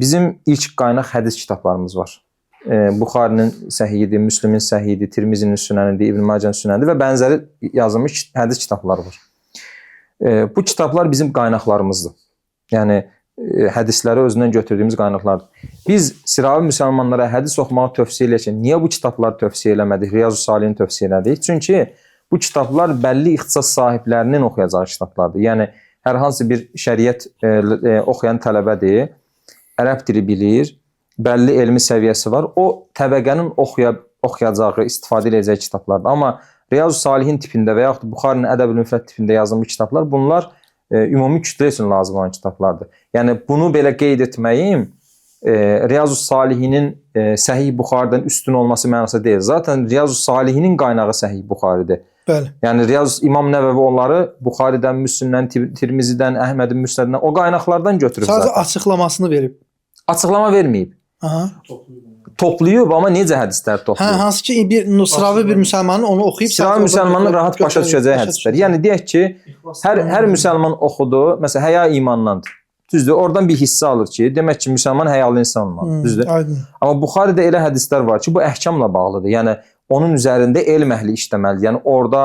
Speaker 1: Bizim ilk qaynaq hədis kitablarımız var. Buxarinin səhiyidir, Müslimin səhiyidir, Tirmizinin sünənidir, İbn Macənin sünənidir və bənzəri yazılmış hədis kitabları var. Bu kitablar bizim qaynaqlarımızdır. Yəni hədisləri özündən götürdüyümüz qaynaqlardır. Biz sıravi müsəlmanlara hədis oxumağı tövsiyə eləyək. Niyə bu kitabları tövsiyə eləmədik? Riyazu Salihini tövsiyə elədik. Çünki bu kitablar bəlli ixtisas sahiblərinin oxuyacağı kitablardır. Yəni hər hansı bir şəriət oxuyan tələbədir, ərəb dili bilir, bəlli elmi səviyyəsi var. O təbəqənin oxuyacağı, istifadə edəcəyi kitablardır. Amma Riyazu Salihin tipində və yaxud Buxarinin Ədəbül-Müfrəd tipində yazılmış kitablar, bunlar ümumi kütlə üçün lazım olan kitablardır. Yəni bunu belə qeyd etməyim Riyazu Salihinin Səhih Buxaridən üstün olması mənası deyil. Zaten Riyazu Salihinin qaynağı Səhih Buxaridir.
Speaker 2: Bəli.
Speaker 1: Yəni İmam Nəvəvi onları Buxaridən, Müslimdən, Tirmizidən, Əhmədin Müsnəddən, o qaynaqlardan götürüb zaten.
Speaker 2: Sadəcə açıqlamasını verib.
Speaker 1: Açıqlama verməyib.
Speaker 2: Aha.
Speaker 1: Toplayıb, amma necə hədislər toplayıb?
Speaker 2: Hansı ki sıravi bir müsəlmanın onu oxuyub
Speaker 1: sıravi müsəlmanın rahat başa düşəcəyi hədislər. Yəni deyək ki, hər müsəlman oxudu, məsələn, həya imandandır. Düzdür, oradan bir hissə alır ki, demək ki, müsəlman həyalı insan olmalıdır. Düzdür. Amma Buxaridə elə hədislər var ki, bu əhkamla bağlıdır. Yəni onun üzərində elm əhli işləməlidir. Yəni orada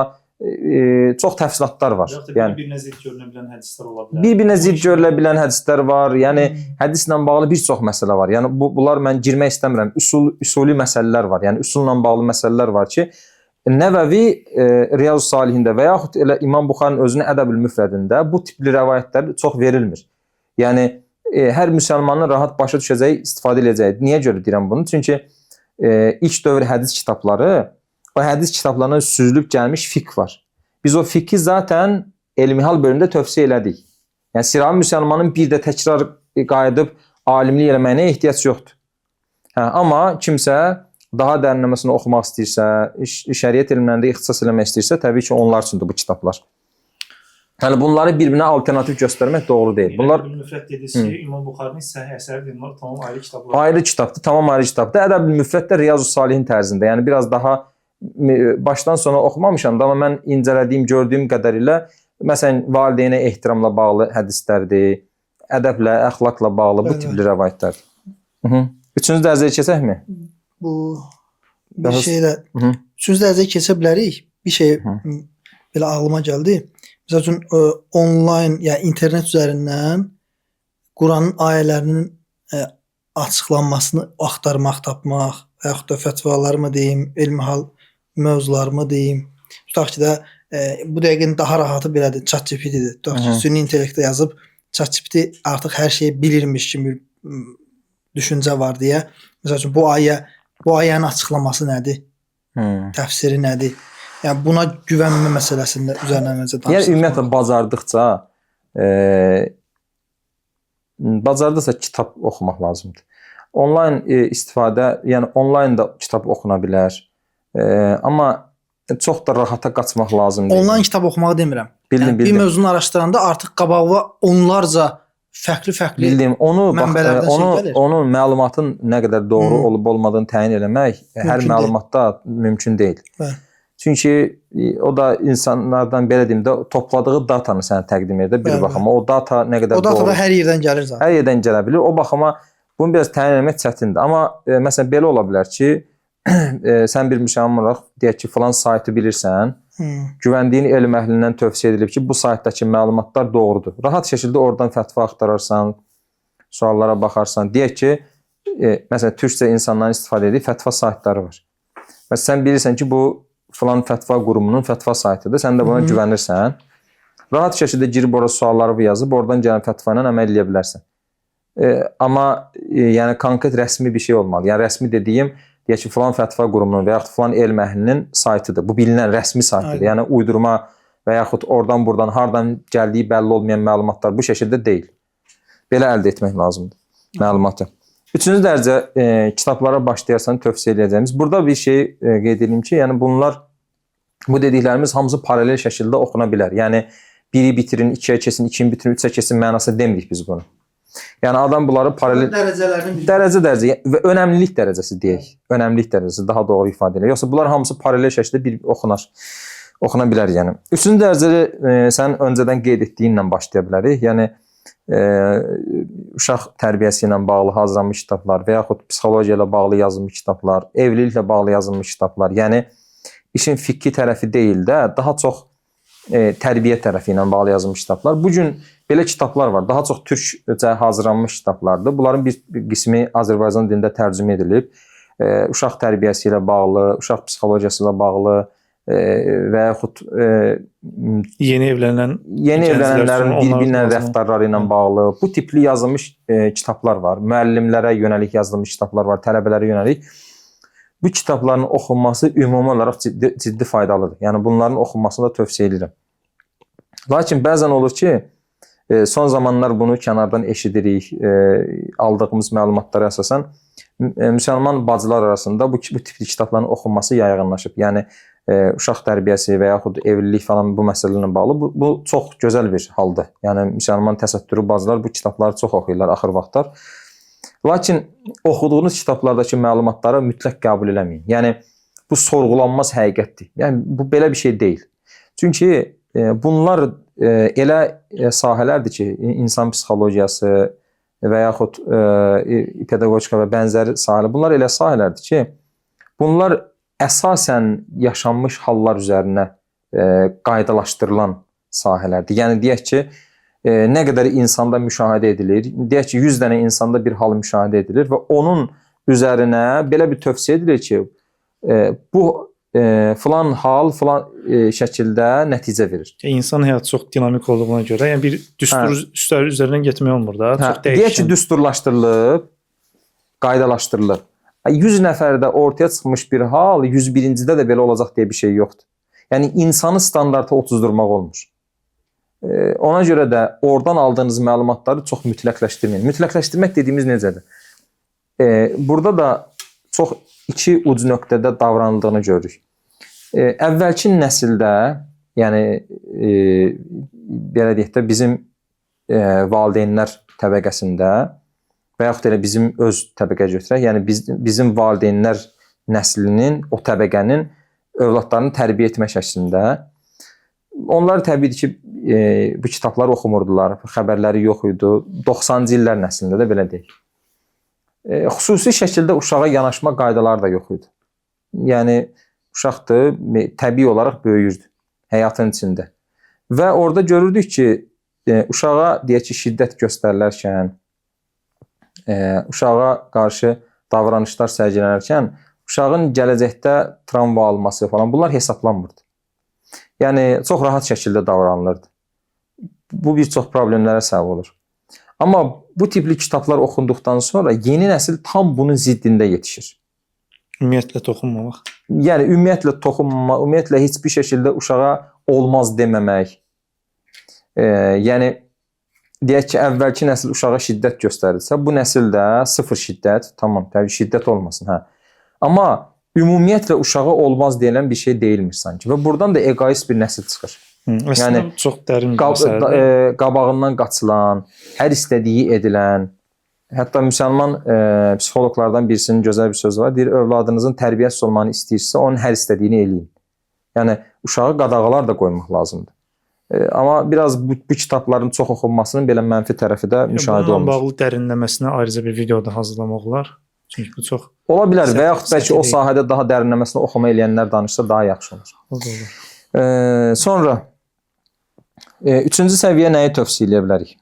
Speaker 1: çox təfsilatlar var. Yəni
Speaker 3: bir-birinə zidd görünə bilən hədislər ola bilər.
Speaker 1: Bir-birinə zidd görülə bilən hədislər var. Yəni hədislə bağlı bir çox məsələ var. Yəni bunlar mən girmək istəmirəm. Üsuli məsələlər var. Yəni üsulla bağlı məsələlər var ki, Nəvəvi Riyazu Salihində və yaxud elə İmam Buxarinin özünün Ədəbül-Müfrədində bu tipli rəvayətlər çox verilmir. Yəni hər müsəlmanın rahat başa düşəcəyi, istifadə edəcəyi. Niyə görə deyirəm bunu? Çünki ilk dövr hədis kitabları, o hədis kitablarına süzülüb gəlmiş fiqh var. Biz o fiqhi zaten elmihal bölümündə tövsiyə elədik. Yəni sıravi müsəlmanın bir də təkrar qayıdıb alimlik eləməyinə ehtiyac yoxdur. Amma kimsə daha dərinləməsini oxumaq istəyirsə, şəriət elmlərində ixtisas eləmək istəyirsə, təbii ki, onlar üçündür bu kitablar. Yəni bunları bir-birinə alternativ göstərmək doğru deyil. Bunlar
Speaker 3: Ədəbül-Müfrəd dedisi İmam Buxarinin səhih əsəridir. Bunlar tamam ayrı kitablar.
Speaker 1: Ayrı kitabdır, tamam ayrı kitabdır. Ədəbül-Müfrəd də Riyazu Salihin tərzində. Yəni biraz daha başdan sona oxumamışam da, amma mən incələdiyim, gördüyüm qədərilə məsələn valideynə ehtiramla bağlı hədislərdir, ədəblə, əxlaqla bağlı bu tipli rəvayətlərdir. Üçüncü dərəcəyə keçəkmi?
Speaker 2: Bu bir şeylə üçüncü dərəcəyə keçə bilərik. Bir şey belə ağlıma gəldi. Məsəl üçün onlayn, yəni internet üzərindən Quranın ayələrinin açıqlanmasını axtarmaq, tapmaq və yaxud da fətvalarımı deyim, elmihal mövzularımı deyim. tutaq ki də bu dəqiqə daha rahatı belədir, ChatGPT-dir. Tutaq ki, süni intellektə yazıb ChatGPT artıq hər şeyi bilirmiş kimi bir düşüncə var deyə. Məsəl üçün bu ayənin açıqlaması nədir? Təfsiri nədir? Yəni buna güvənmə məsələsində üzərinə necə danışırıq?
Speaker 1: Yəni ümumiyyətlə bacardıqca kitab oxumaq lazımdır. Onlayn istifadə, yəni onlayn da kitab oxuna bilər. Amma çox da rahata qaçmaq lazım deyil.
Speaker 2: Onlayn kitab oxumağı demirəm.
Speaker 1: Bildim.
Speaker 2: Bir mövzunu araşdıranda artıq qabağa onlarca fərqli
Speaker 1: bildim.
Speaker 2: mənbələrdən şey gəlir.
Speaker 1: Onun məlumatın nə qədər doğru olub olmadığını təyin eləmək hər məlumatda mümkün deyil.
Speaker 2: Bəli.
Speaker 1: Çünki o da insanlardan belə deyim də topladığı datanı sənə təqdim edir bir baxıma. O data nə qədər doğru.
Speaker 2: O data da hər yerdən gəlir zaten.
Speaker 1: Hər yerdən gələ bilir. O baxıma bunu biraz təyin etmək çətindir. Amma məsələn belə ola bilər ki, sən bir müsəlman olaraq deyək ki, filan saytı bilirsən, güvəndiyin elm əhlindən tövsiyə edilib ki, bu saytdakı məlumatlar doğrudur. Rahat şəkildə oradan fətva axtararsan, suallara baxarsan. Deyək ki, məsələn türkcə insanların istifadə etdiyi fətva saytları var. Və sən bilirsən ki, bu filan fətva qurumunun fətva saytıdır. Sən də buna güvənirsən. Rahat şəkildə girib ora sualları yazıb, oradan gələn fətva ilə əməl edə bilərsən. Amma yəni konkret rəsmi bir şey olmalı. Yəni rəsmi dediyim, deyək ki, filan fətva qurumunun və yaxud filan elm əhlinin saytıdır. Bu bilinən rəsmi saytıdır. Yəni uydurma və yaxud oradan buradan hardan gəldiyi bəlli olmayan məlumatlar bu şəkildə deyil. Belə əldə etmək lazımdır məlumatı. 3-cü dərəcə kitablara başlayarsan tövsiyə edəcəyimiz. Burada bir şey qeyd edeyim ki, yəni bunlar bu dediklərimiz hamısı paralel şəkildə oxuna bilər. Yəni biri bitirin, 2-yə keçsin, 2-ni bitirin, 3-ə keçsin mənasında demirik biz bunu. Yəni adam bunları paralel dərəcə və önəmlilik dərəcəsi deyək. Önəmlilik dərəcəsi daha doğru ifadə edir. Yoxsa bunlar hamısı paralel şəkildə bir oxuna bilər yəni. 3-cü dərəcədə sən öncədən qeyd etdiyinlə başlaya bilərik. Yəni uşaq tərbiyəsi ilə bağlı hazırlanmış kitablar və yaxud psixologiya ilə bağlı yazılmış kitablar, evliliklə bağlı yazılmış kitablar. Yəni işin fikri tərəfi deyil də, daha çox tərbiyə tərəfi ilə bağlı yazılmış kitablar. Bu gün belə kitablar var. Daha çox türkcə hazırlanmış kitablardır. Bunların bir qismi Azərbaycan dilində tərcümə edilib. Uşaq tərbiyəsi ilə bağlı, uşaq psixologiyası ilə bağlı və yaxud
Speaker 3: yeni
Speaker 1: evlənənlərin bir-birinə rəftarları ilə bağlı bu tipli yazılmış kitablar var. Müəllimlərə yönəlik yazılmış kitablar var, tələbələrə yönəlik. Bu kitabların oxunması ümumi olaraq ciddi faydalıdır. Yəni bunların oxunmasını da tövsiyə edirəm. Lakin bəzən olur ki, son zamanlar bunu kənardan eşidirik, aldığımız məlumatlara əsasən müsəlman bacılar arasında bu tipli kitabların oxunması yayğanlaşıb. Yəni uşaq tərbiyəsi və yaxud evlilik falan bu məsələlərlə bağlı bu çox gözəl bir haldır. Yəni müsəlman təsəttürü bacılar bu kitabları çox oxuyurlar axır vaxtlar. Lakin oxuduğunuz kitablardakı məlumatları mütləq qəbul eləməyin. Yəni bu sorğulanmaz həqiqətdir. Yəni bu belə bir şey deyil. Çünki bunlar elə sahələrdir ki, insan psixologiyası və yaxud pedaqogika və bənzəri sahələr, bunlar elə sahələrdir ki, bunlar əsasən yaşanmış hallar üzərinə qaydalaşdırılan sahələrdir. Yəni deyək ki, nə qədər insanda müşahidə edilir, deyək ki, 100 dənə insanda bir hal müşahidə edilir və onun üzərinə belə bir tövsiyə edilir ki, bu filan hal filan şəkildə nəticə verir.
Speaker 3: İnsan həyatı çox dinamik olduğuna görə, yəni bir düstur üzərindən getmək olmur da, çox dəyişən.
Speaker 1: Deyək ki, düsturlaşdırılıb, qaydalaşdırılıb. 100 nəfərdə ortaya çıxmış bir hal 101-cidə də belə olacaq deyə bir şey yoxdur. Yəni insanı standarta otuzdurmaq olmur. Ona görə də oradan aldığınız məlumatları çox mütləqləşdirməyin. Mütləqləşdirmək dediyimiz necədir? Burada da çox iki uc nöqtədə davranıldığını görürük. Əvvəlki nəsildə, yəni belə deyək də bizim valideynlər təbəqəsində və yaxud elə bizim öz təbəqə götürək, yəni bizim valideynlər nəslinin, o təbəqənin övladlarını tərbiyə etmə şəklində onlar təbii ki, bu kitabları oxumurdular, xəbərləri yox idi. 90-cı illər nəslində də belə deyil. Xüsusi şəkildə uşağa yanaşma qaydaları da yox idi. Yəni uşaqdır, təbii olaraq böyüyürdü həyatın içində. Və orada görürdük ki, uşağa deyək ki, şiddət göstərilərkən, uşağa qarşı davranışlar sərgilənərkən uşağın gələcəkdə travma alması falan bunlar hesablanmırdı. Yəni çox rahat şəkildə davranılırdı. Bu bir çox problemlərə səbəb olur. Amma bu tipli kitablar oxunduqdan sonra yeni nəsil tam bunun ziddində yetişir.
Speaker 3: Ümumiyyətlə toxunmamaq.
Speaker 1: Yəni ümumiyyətlə toxunma, ümumiyyətlə heç bir şəkildə uşağa olmaz deməmək. Yəni deyək ki, əvvəlki nəsil uşağa şiddət göstərirsə, bu nəsil də sıfır şiddət, tamam, təbii şiddət olmasın, hə. Amma ümumiyyətlə uşağa olmaz deyilən bir şey deyilmir sanki və buradan da egoist bir nəsil çıxır.
Speaker 3: Əslində yəni, çox dərin bir məsələdir.
Speaker 1: Qabağından qaçılan, hər istədiyi edilən, hətta müsəlman psixoloqlardan birisinin gözəl bir sözü var. Deyir, övladınızın tərbiyəsiz olmanı istəyirsə, onun hər istədiyini eləyin. Yəni uşağı qadağalar da qoymaq lazımdır. Amma biraz bu kitabların çox oxunmasının belə mənfi tərəfi də müşahidə olunur.
Speaker 3: Bununla bağlı dərinləməsinə ayrıca bir video da hazırlamaq olar. Çünki bu çox
Speaker 1: ola bilər və yaxud bəlkə o sahədə daha dərinləməsinə oxuma eləyənlər danışsa daha yaxşı olur.
Speaker 3: olur.
Speaker 1: Sonra üçüncü səviyyə nəyi tövsiyə edə bilərik?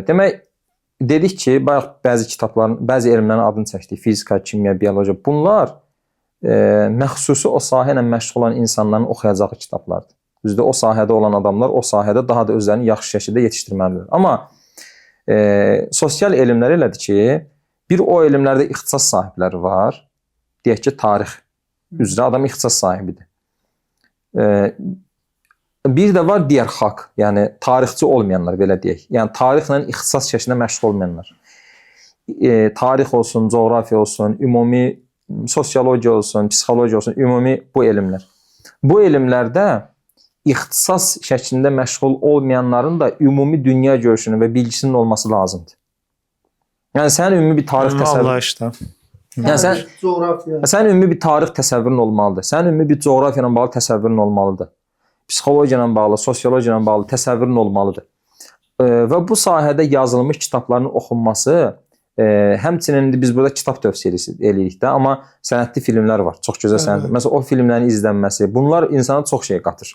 Speaker 1: Demək, dedik ki, bayaq bəzi kitabların, bəzi elmlərin adını çəkdik. Fizika, kimya, biologiya. Bunlar məxsusi o sahə ilə məşğul olan insanların oxuyacağı kitablardır. Düzdür, o sahədə olan adamlar o sahədə daha da özlərini yaxşı şəkildə yetişdirməlidir. Amma sosial elmlər elədir ki, bir o elmlərdə ixtisas sahibləri var. Deyək ki, tarix üzrə adam ixtisas sahibidir. Bir də var digər xalq, yəni tarixçi olmayanlar, belə deyək. Yəni tarixlə ixtisas şəklində məşğul olmayanlar. Tarix olsun, coğrafiya olsun, ümumi sosiologiya olsun, psixologiya olsun, ümumi bu elmlər. Bu elmlərdə ixtisas şəklində məşğul olmayanların da ümumi dünya görüşünün və bilgisinin olması lazımdır. Yəni sənin ümumi bir tarix təsəvvürün. Yəni sənin ümumi bir tarix təsəvvürün olmalıdır. Sənin ümumi bir coğrafiya ilə bağlı təsəvvürün olmalıdır. Psixologiya ilə bağlı, sosiologiya ilə bağlı təsəvvürün olmalıdır. Və bu sahədə yazılmış kitabların oxunması, həmçinin biz burada kitab tövsiyə edirik də, amma sənədli filmlər var, çox gözəl sənədli. Məsələn, o filmlərin izlənməsi, bunlar insana çox şey qatır.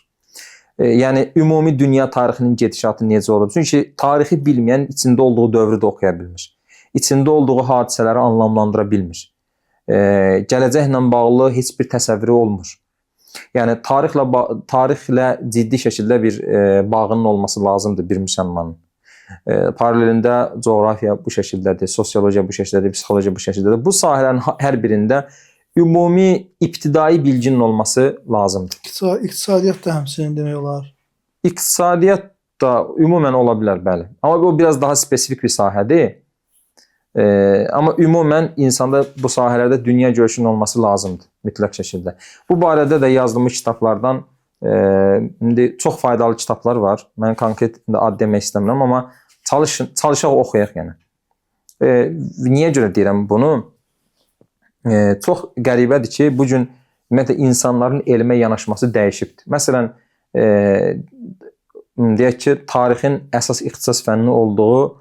Speaker 1: Yəni ümumi dünya tarixinin gedişatı necə olub? Çünki tarixi bilməyən içində olduğu dövrü də oxuya bilmir. İçində olduğu hadisələri anlamlandıra bilmir. Gələcəklə bağlı heç bir təsəvvürü olmur. Yəni tarixlə ciddi şəkildə bir bağının olması lazımdır bir müsəlmanın. Paralelində coğrafiya bu şəkildədir, sosiologiya bu şəkildədir, psixologiya bu şəkildədir. Bu sahələrin hər birində ümumi ibtidai bilginin olması lazımdır.
Speaker 2: İqtisadiyyat da həmçinin demək olar.
Speaker 1: İqtisadiyyat da ümumən ola bilər, bəli. Amma bu biraz daha spesifik bir sahədir. Amma ümumən insanda bu sahələrdə dünya görüşünün olması lazımdır mütləq şəkildə. Bu barədə də yazdığımız kitablardan indi çox faydalı kitablar var. Mən konkret ad demək istəmirəm, amma çalışaq oxuyaq yəni. Niyə görə deyirəm bunu? Çox qəribədir ki, bu gün ümumiyyətlə insanların elmə yanaşması dəyişibdir. Məsələn, deyək ki, tarixin əsas ixtisas fənni olduğu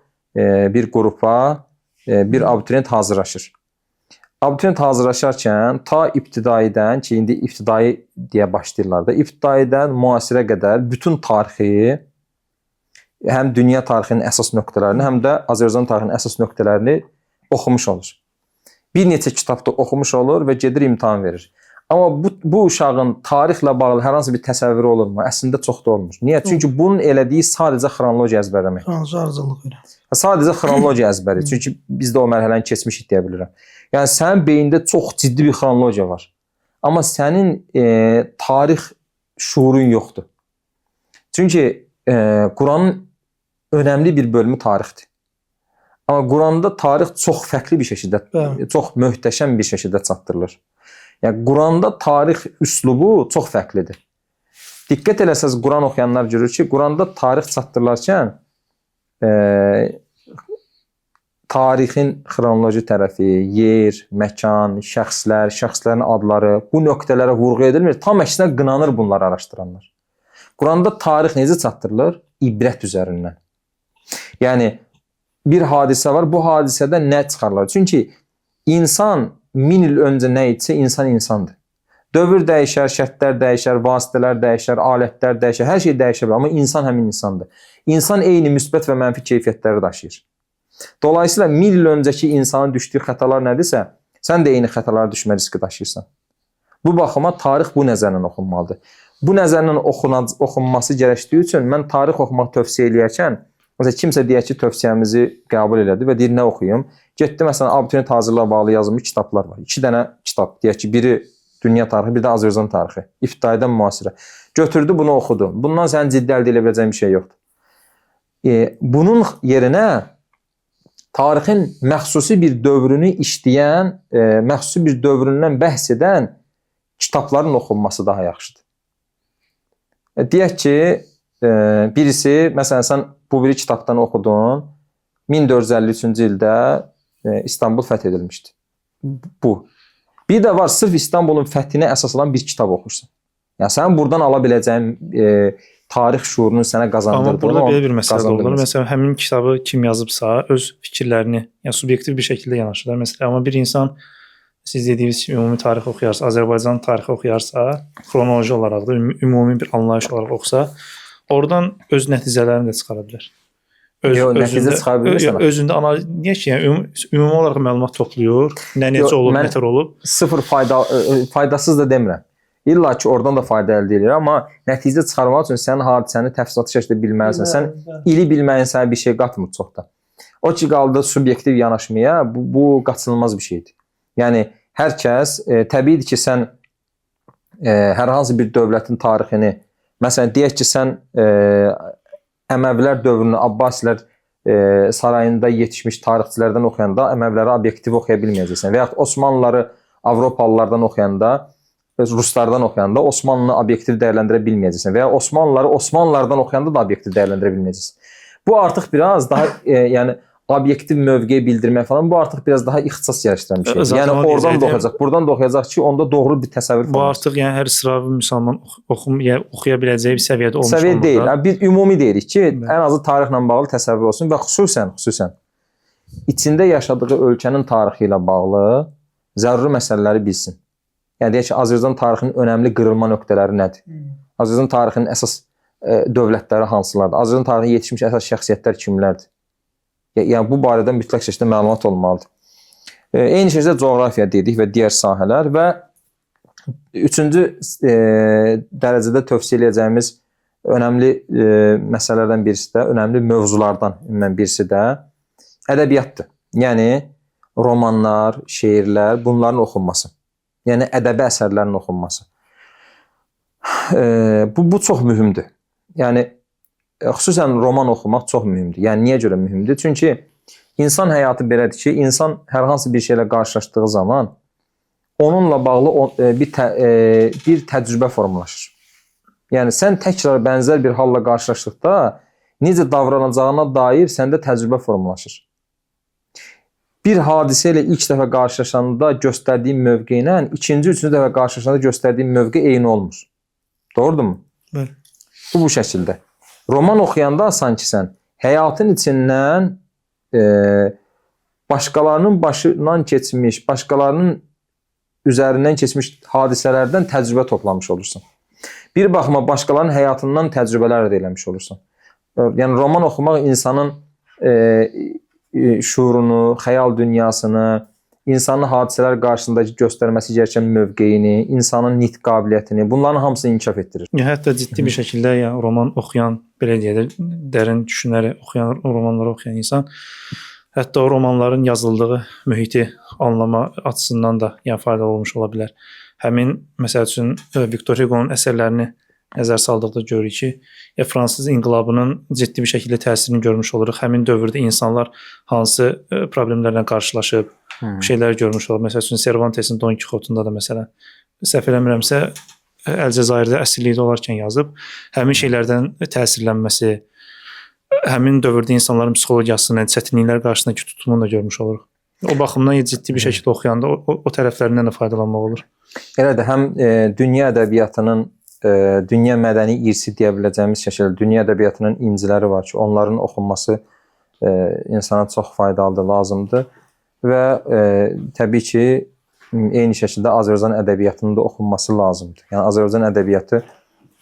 Speaker 1: bir qrupa bir abituriyent hazırlaşır. Abituriyent hazırlaşarkən ta ibtidaidən ki, indi ibtidai deyə başlayırlar da, ibtidaidən müasirə qədər bütün tarixi, həm dünya tarixinin əsas nöqtələrini, həm də Azərbaycan tarixinin əsas nöqtələrini oxumuş olur. Bir neçə kitabda oxumuş olur və gedir imtahan verir. Amma bu uşağın tarixlə bağlı hər hansı bir təsəvvürü olurmu? Əslində çox da olmur. Niyə? Çünki bunun elədiyi sadəcə xronologiya əzbərləmək.
Speaker 2: Xronologiya öyrən.
Speaker 1: Sadəcə xronologiya əzbəri. Çünki biz də o mərhələni keçmişik deyə bilirəm. Yəni sənin beynində çox ciddi bir xronologiya var. Amma sənin tarix şuurun yoxdur. Çünki Quranın önəmli bir bölümü tarixdir. Amma Quranda tarix çox fərqli bir şəkildə, çox möhtəşəm bir şəkildə çatdırılır. Yəni Quranda tarix üslubu çox fərqlidir. Diqqət eləsəz Quran oxuyanlar görür ki, Quranda tarix çatdırılarkən tarixin xronoloji tərəfi, yer, məkan, şəxslər, şəxslərin adları bu nöqtələrə vurğu edilmir. Tam əksinə qınanır bunları araşdıranlar. Quranda tarix necə çatdırılır? İbrət üzərindən. Yəni bir hadisə var, bu hadisədə nə çıxarılır? Çünki insan 1000 il öncə nə etsə insan insandır. Dövr dəyişər, şərtlər dəyişər, vasitələr dəyişər, alətlər dəyişər, hər şey dəyişir, amma insan həmin insandır. İnsan eyni müsbət və mənfi keyfiyyətləri daşıyır. Dolayısıyla 1000 il öncəki insanın düşdüyü xətalar nədirsə, sən də eyni xətalara düşmə riski daşıyırsan. Bu baxıma tarix bu nəzərlə oxunmalıdır. Bu nəzərlə oxunması gərəkdiyi üçün mən tarix oxumaq tövsiyə eləyərkən, məsələn, kimsə deyək ki, tövsiyəmizi qəbul elədi və deyir nə oxuyum? Getdi, məsələn, abituriyent hazırlığa bağlı yazılmış kitablar var. 2 dənə kitab, deyək ki, biri dünya tarixi, bir də Azərbaycan tarixi. İbtidaidən müasirə. Götürdü, bunu oxudu. Bundan sənin ciddi əldə edə biləcəyin bir şey yoxdur. Bunun yerinə tarixin məxsusi bir dövrünü işləyən, məxsusi bir dövründən bəhs edən kitabların oxunması daha yaxşıdır. Deyək ki, birisi, məsələn, sən bu biri kitabdan oxudun, 1453-cü ildə İstanbul fəth edilmişdi. Bu. Bir də var, sırf İstanbulun fəthinə əsaslan bir kitab oxursan. Yəni, sən buradan ala biləcəyin tarix şuurunu sənə qazandırdığını...
Speaker 3: Amma burada belə bir məsələ olur. Məsələn, həmin kitabı kim yazıbsa, öz fikirlərini, yəni subyektiv bir şəkildə yanaşırlar. Məsələn, amma bir insan, siz dediyiniz kimi, ümumi tarix oxuyarsa, Azərbaycan tarixi oxuyarsa, xronoloji olaraq da, ümumi bir anlayış olaraq oxusa, oradan öz nəticələrini də çıxara bilər.
Speaker 1: Nəticə çıxara bilirsən.
Speaker 3: Özündə niyə ki, ümumi olaraq məlumat toplayır, necə olub, nətər olub.
Speaker 1: Sıfır faydasız da demirəm. İlla ki, oradan da fayda əldə edir, amma nəticə çıxarmaq üçün sən hadisəni təfsilatlı şəkildə bilməlisən. Sən ili bilməyin sənə bir şey qatmır çox da. O ki, qaldı subyektiv yanaşmaya, bu qaçınılmaz bir şeydir. Yəni, hər kəs, təbiidir ki, sən hər hansı bir dövlətin tarixini, məsələn, deyək ki, sən Əməvilər dövrünü Abbasilər sarayında yetişmiş tarixçilərdən oxuyanda Əməvləri obyektiv oxuya bilməyəcəksən. Və yaxud Osmanlıları Avropalılardan oxuyanda, Ruslardan oxuyanda Osmanlını obyektiv dəyərləndirə bilməyəcəksən. Və ya Osmanlıları Osmanlılardan oxuyanda da obyektiv dəyərləndirə bilməyəcəksən. Bu artıq biraz daha, yəni, obyektiv mövqe bildirmək falan, bu artıq biraz daha ixtisas gəlişdirən bir şeydir. Yəni, oradan da oxuyacaq, buradan da oxuyacaq ki, onda doğru bir təsəvvür
Speaker 3: forması. Bu artıq, yəni, hər sıravi müsəlman oxuya biləcəyi bir səviyyədə olmuş olmalı.
Speaker 1: Səviyyə deyil. Biz ümumi deyirik ki, ən azı tarixlə bağlı təsəvvür olsun və xüsusən içində yaşadığı ölkənin tarixi ilə bağlı zəruri məsələləri bilsin. Yəni, deyək ki, Azərbaycan tarixinin önəmli qırılma nöqtələri nədir? Azərbaycan tarixinin əsas dövlətləri hansılardır? Azərbaycan tarixinin yetişmiş əsas şəxsiyyətlər kimlərdir? Yəni, bu barədə mütləq şəkildə məlumat olmalıdır. Eyni şəkildə coğrafiya dedik və digər sahələr və üçüncü dərəcədə tövsiyə edəcəyimiz önəmli məsələlərdən birisi də, önəmli mövzulardan birisi də ədəbiyyatdır. Yəni, romanlar, şeirlər, bunların oxunması. Yəni, ədəbi əsərlərin oxunması. Bu çox mühümdür. Yəni, xüsusən roman oxumaq çox mühümdür. Yəni, niyə görə mühümdür? Çünki insan həyatı belədir ki, insan hər hansı bir şeylə qarşılaşdığı zaman onunla bağlı bir təcrübə formalaşır. Yəni, sən təkrar bənzər bir halla qarşılaşdıqda necə davranacağına dair səndə təcrübə formalaşır. Bir hadisə ilə ilk dəfə qarşılaşanda göstərdiyin mövqe ilə ikinci, üçüncü dəfə qarşılaşanda göstərdiyin mövqe eyni olmur. Doğrudurmu?
Speaker 3: Bəli.
Speaker 1: Bu şəkildə. Roman oxuyanda sanki sən həyatın içindən başqalarının başından keçmiş, başqalarının üzərindən keçmiş hadisələrdən təcrübə toplamış olursan. Bir baxıma başqalarının həyatından təcrübələr əldə etmiş olursan. Yəni, roman oxumaq insanın şuurunu, xəyal dünyasını, insanın hadisələr qarşısındakı göstərməsi gerəkən mövqeyini, insanın nitq qabiliyyətini, bunların hamısını inkişaf etdirir.
Speaker 3: Hətta ciddi bir şəkildə roman oxuyan, belə deyək, dərin düşünərək oxuyan, romanları oxuyan insan, hətta o romanların yazıldığı mühiti anlama açısından da faydalı olmuş ola bilər. Həmin, məsəl üçün, Victor Hugo'nun əsərlərini nəzər saldıqda görürük ki, Fransız inqilabının ciddi bir şəkildə təsirini görmüş oluruq. Həmin dövrdə insanlar hansı problemlərlə qarşılaşıb, bu şeyləri görmüş olur. Məsəl üçün, Cervantes'in Don Quixote-unda da məsələn, səhv eləmirəmsə, Əlcəzairdə əsirlikdə olarkən yazıb, həmin şeylərdən təsirlənməsi, həmin dövrdə insanların psixologiyasını, çətinliklər qarşısındakı tutumunu da görmüş oluruq. O baxımdan ciddi bir şəkildə oxuyanda o tərəflərindən də faydalanmaq olur.
Speaker 1: Elədir, həm dünya ədəbiyyatının, dünya mədəni irsi deyə biləcəyimiz şəkildə dünya ədəbiyyatının inciləri var ki, onların oxunması insana çox faydalıdır, lazımdır və təbii ki, eyni şəkildə Azərbaycan ədəbiyyatının da oxunması lazımdır. Yəni, Azərbaycan ədəbiyyatı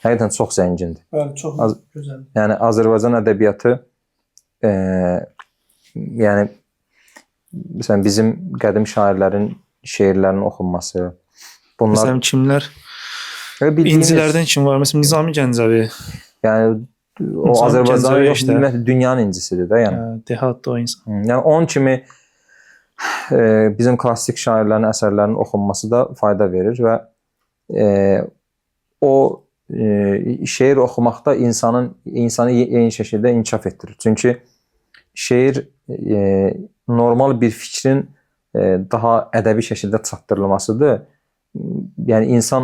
Speaker 1: həqiqətən çox zəngindir.
Speaker 2: Bəli, çox gözəldir.
Speaker 1: Yəni, Azərbaycan ədəbiyyatı məsələn, bizim qədim şairlərin şeirlərinin oxunması, Bunlar
Speaker 3: Məsələn kimlər?
Speaker 1: bildiyimiz,
Speaker 3: İncilərdən kim var? Məsələn Nizami Gəncəvi.
Speaker 1: yəni o
Speaker 3: Nizami
Speaker 1: Azərbaycanın
Speaker 3: Gəncəvi
Speaker 1: yox,
Speaker 3: işte.
Speaker 1: ümumiyyətlə dünyanın incisidir də, yəni.
Speaker 3: Dehatda o insan.
Speaker 1: Yəni onun kimi bizim klassik şairlərin əsərlərinin oxunması da fayda verir və o şeir oxumaqda insanı eyni şəkildə inkişaf etdirir. Çünki şeir normal bir fikrin daha ədəbi şəkildə çatdırılmasıdır. Yəni insan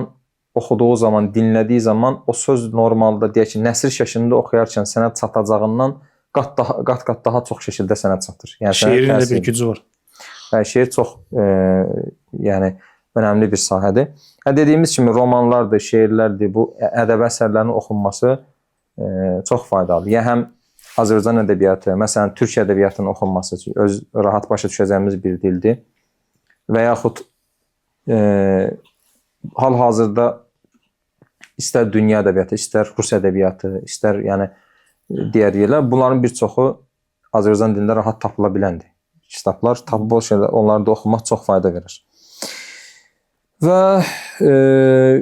Speaker 1: oxuduğu zaman, dinlədiyi zaman o söz normalda deyək ki, nəsr şəklində oxuyarkən sənə çatacağından qat-qat daha çox şəkildə sənə çatır. Yəni
Speaker 3: Şeirin də bir gücü var.
Speaker 1: Şeir çox yəni önəmli bir sahədir. Dediyimiz kimi romanlardır, şeirlərdir, bu ədəbi əsərlərin oxunması çox faydalıdır. Yəni həm Azərbaycan ədəbiyyatı, məsələn Türk ədəbiyyatının oxunması öz rahat başa düşəcəyimiz bir dildir. Və yaxud hal-hazırda istər dünya ədəbiyyatı, istər Rus ədəbiyyatı, istər yəni digər yerlər, bunların bir çoxu Azərbaycan dilində rahat tapıla biləndir. Kitablar tapıb onları da oxumaq çox fayda verir. Və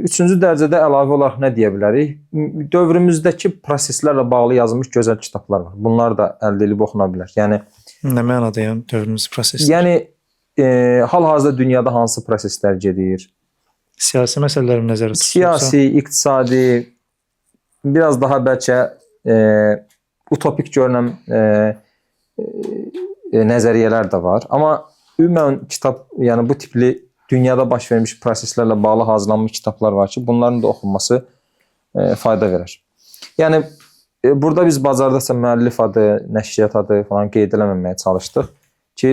Speaker 1: üçüncü dərəcədə əlavə olaraq nə deyə bilərik? Dövrümüzdəki proseslərlə bağlı yazılmış gözəl kitablar var. Bunlar da əldə edib oxuna bilər. Yəni
Speaker 3: nə mənada yəni dövrümüz prosesi?
Speaker 1: Yəni hal-hazırda dünyada hansı proseslər gedir?
Speaker 3: Siyasi məsələləri nəzərdə tutulursa,
Speaker 1: Siyasi, iqtisadi, biraz daha bəlkə utopik görünən nəzəriyyələr də var. Amma ümumən kitab, yəni bu tipli dünyada baş vermiş proseslərlə bağlı hazırlanmış kitablar var ki, bunların da oxunması fayda verir. Yəni burada biz bazardaca müəllif adı, nəşriyyat adı falan qeyd eləməməyə çalışdıq ki,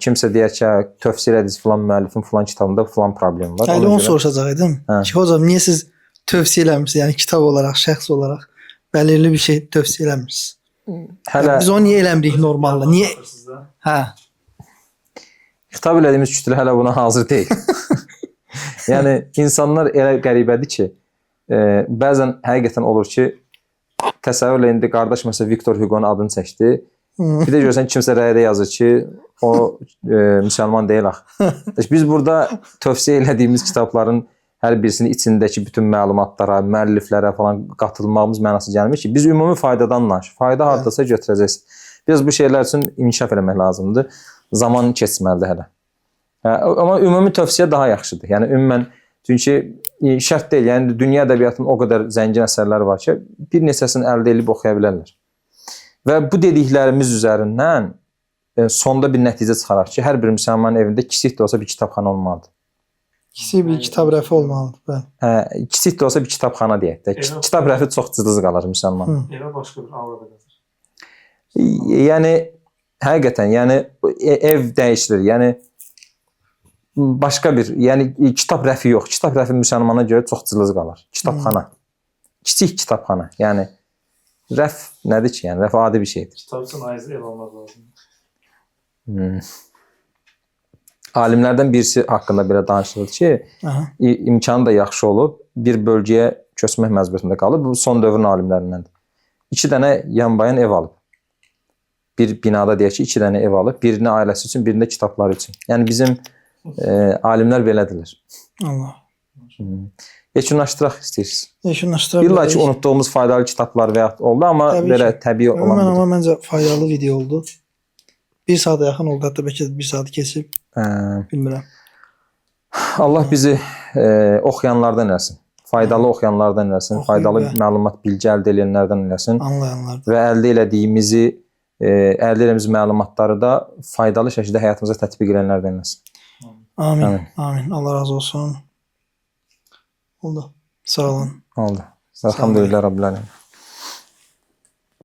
Speaker 1: kimsə deyər ki, tövsiyə ediniz filan müəllifin filan kitabında filan problem var.
Speaker 2: Yəni onu soruşacaqdım. Ki, hocam niyə siz tövsiyə eləmirsiniz? Yəni kitab olaraq, şəxs olaraq bəlirli bir şey tövsiyə eləmirsiniz?
Speaker 1: Hələ
Speaker 2: biz onu niyə eləmirik normalda? Niyə? Hə.
Speaker 1: Xitab elədiyimiz kütlə hələ buna hazır deyil. Yəni insanlar elə qəribədir ki, bəzən həqiqətən olur ki, təsəvvürlə indi qardaş məsələn Victor Hugo'nun adını çəkdi. Bir də görsən kimsə rəydə yazır ki, o müsəlman deyil axı. Biz burada tövsiyə elədiyimiz kitabların hər birisinin içindəki bütün məlumatlara, müəlliflərə falan qatılmağımız mənası gəlmir ki, biz ümumi faydadan danışırıq. Fayda hardasa götürəcəksiniz. Biz bu şeylər üçün inkişaf eləmək lazımdır. Zaman keçməlidir hələ. Amma ümumi tövsiyə daha yaxşıdır. Yəni ümumən çünki şərt deyil. Yəni dünya ədəbiyyatının o qədər zəngin əsərləri var ki, bir neçəsini əldə edib oxuya bilərlər. Və bu dediklərimiz üzərindən sonda bir nəticə çıxaraq ki, hər bir müsəlmanın evində kiçik də olsa bir kitabxana olmalıdır.
Speaker 2: Kiçik bir kitab rəfi olmalıdır.
Speaker 1: Kiçik də olsa bir kitabxana deyək də. Kitab rəfi çox cıdız qalır müsəlman.
Speaker 3: Evə başqa bir aurada qalır.
Speaker 1: Yəni həqiqətən, yəni ev dəyişilir. Yəni başqa bir, yəni kitab rəfi yox. Kitab rəfi müsəlmana görə çox cılız qalır. Kitabxana. Kiçik kitabxana. Yəni rəf nədir ki? Yəni rəf adi bir şeydir.
Speaker 3: Kitab üçün ayrı ev almaq lazımdır.
Speaker 1: Alimlərdən birisi haqqında belə danışılır ki, imkanı da yaxşı olub, bir bölgəyə köçmək məcburiyyətində qalıb. Bu son dövrün alimlərindəndir. 2 dənə yanbayan ev alıb. Bir binada deyək ki, 2 dənə ev alıb, birini ailəsi üçün, birini də kitabları üçün. Yəni bizim alimlər belədirlər.
Speaker 2: Allah.
Speaker 1: Yekunlaşdıraq istəyirsiniz.
Speaker 2: Yekunlaşdıraq.
Speaker 1: İlla ki unutduğumuz faydalı kitablar və ya oldu, amma belə təbii olan budur.
Speaker 2: Amma məncə faydalı video oldu. 1 saata yaxın oldu, hətta bəlkə 1 saat keçib. Bilmirəm.
Speaker 1: Allah bizi oxuyanlardan eləsin. Faydalı oxuyanlardan eləsin. Faydalı məlumat, bilgi əldə edənlərdən eləsin.
Speaker 2: Anlayanlardan.
Speaker 1: Və əldə etdiyimiz məlumatları da faydalı şəkildə həyatımıza tətbiq edənlərdən eləsin.
Speaker 2: Amin. Amin. Allah razı olsun. Oldu. Sağ olun.
Speaker 1: Oldu. Elhamdülillah Rabbil alemin.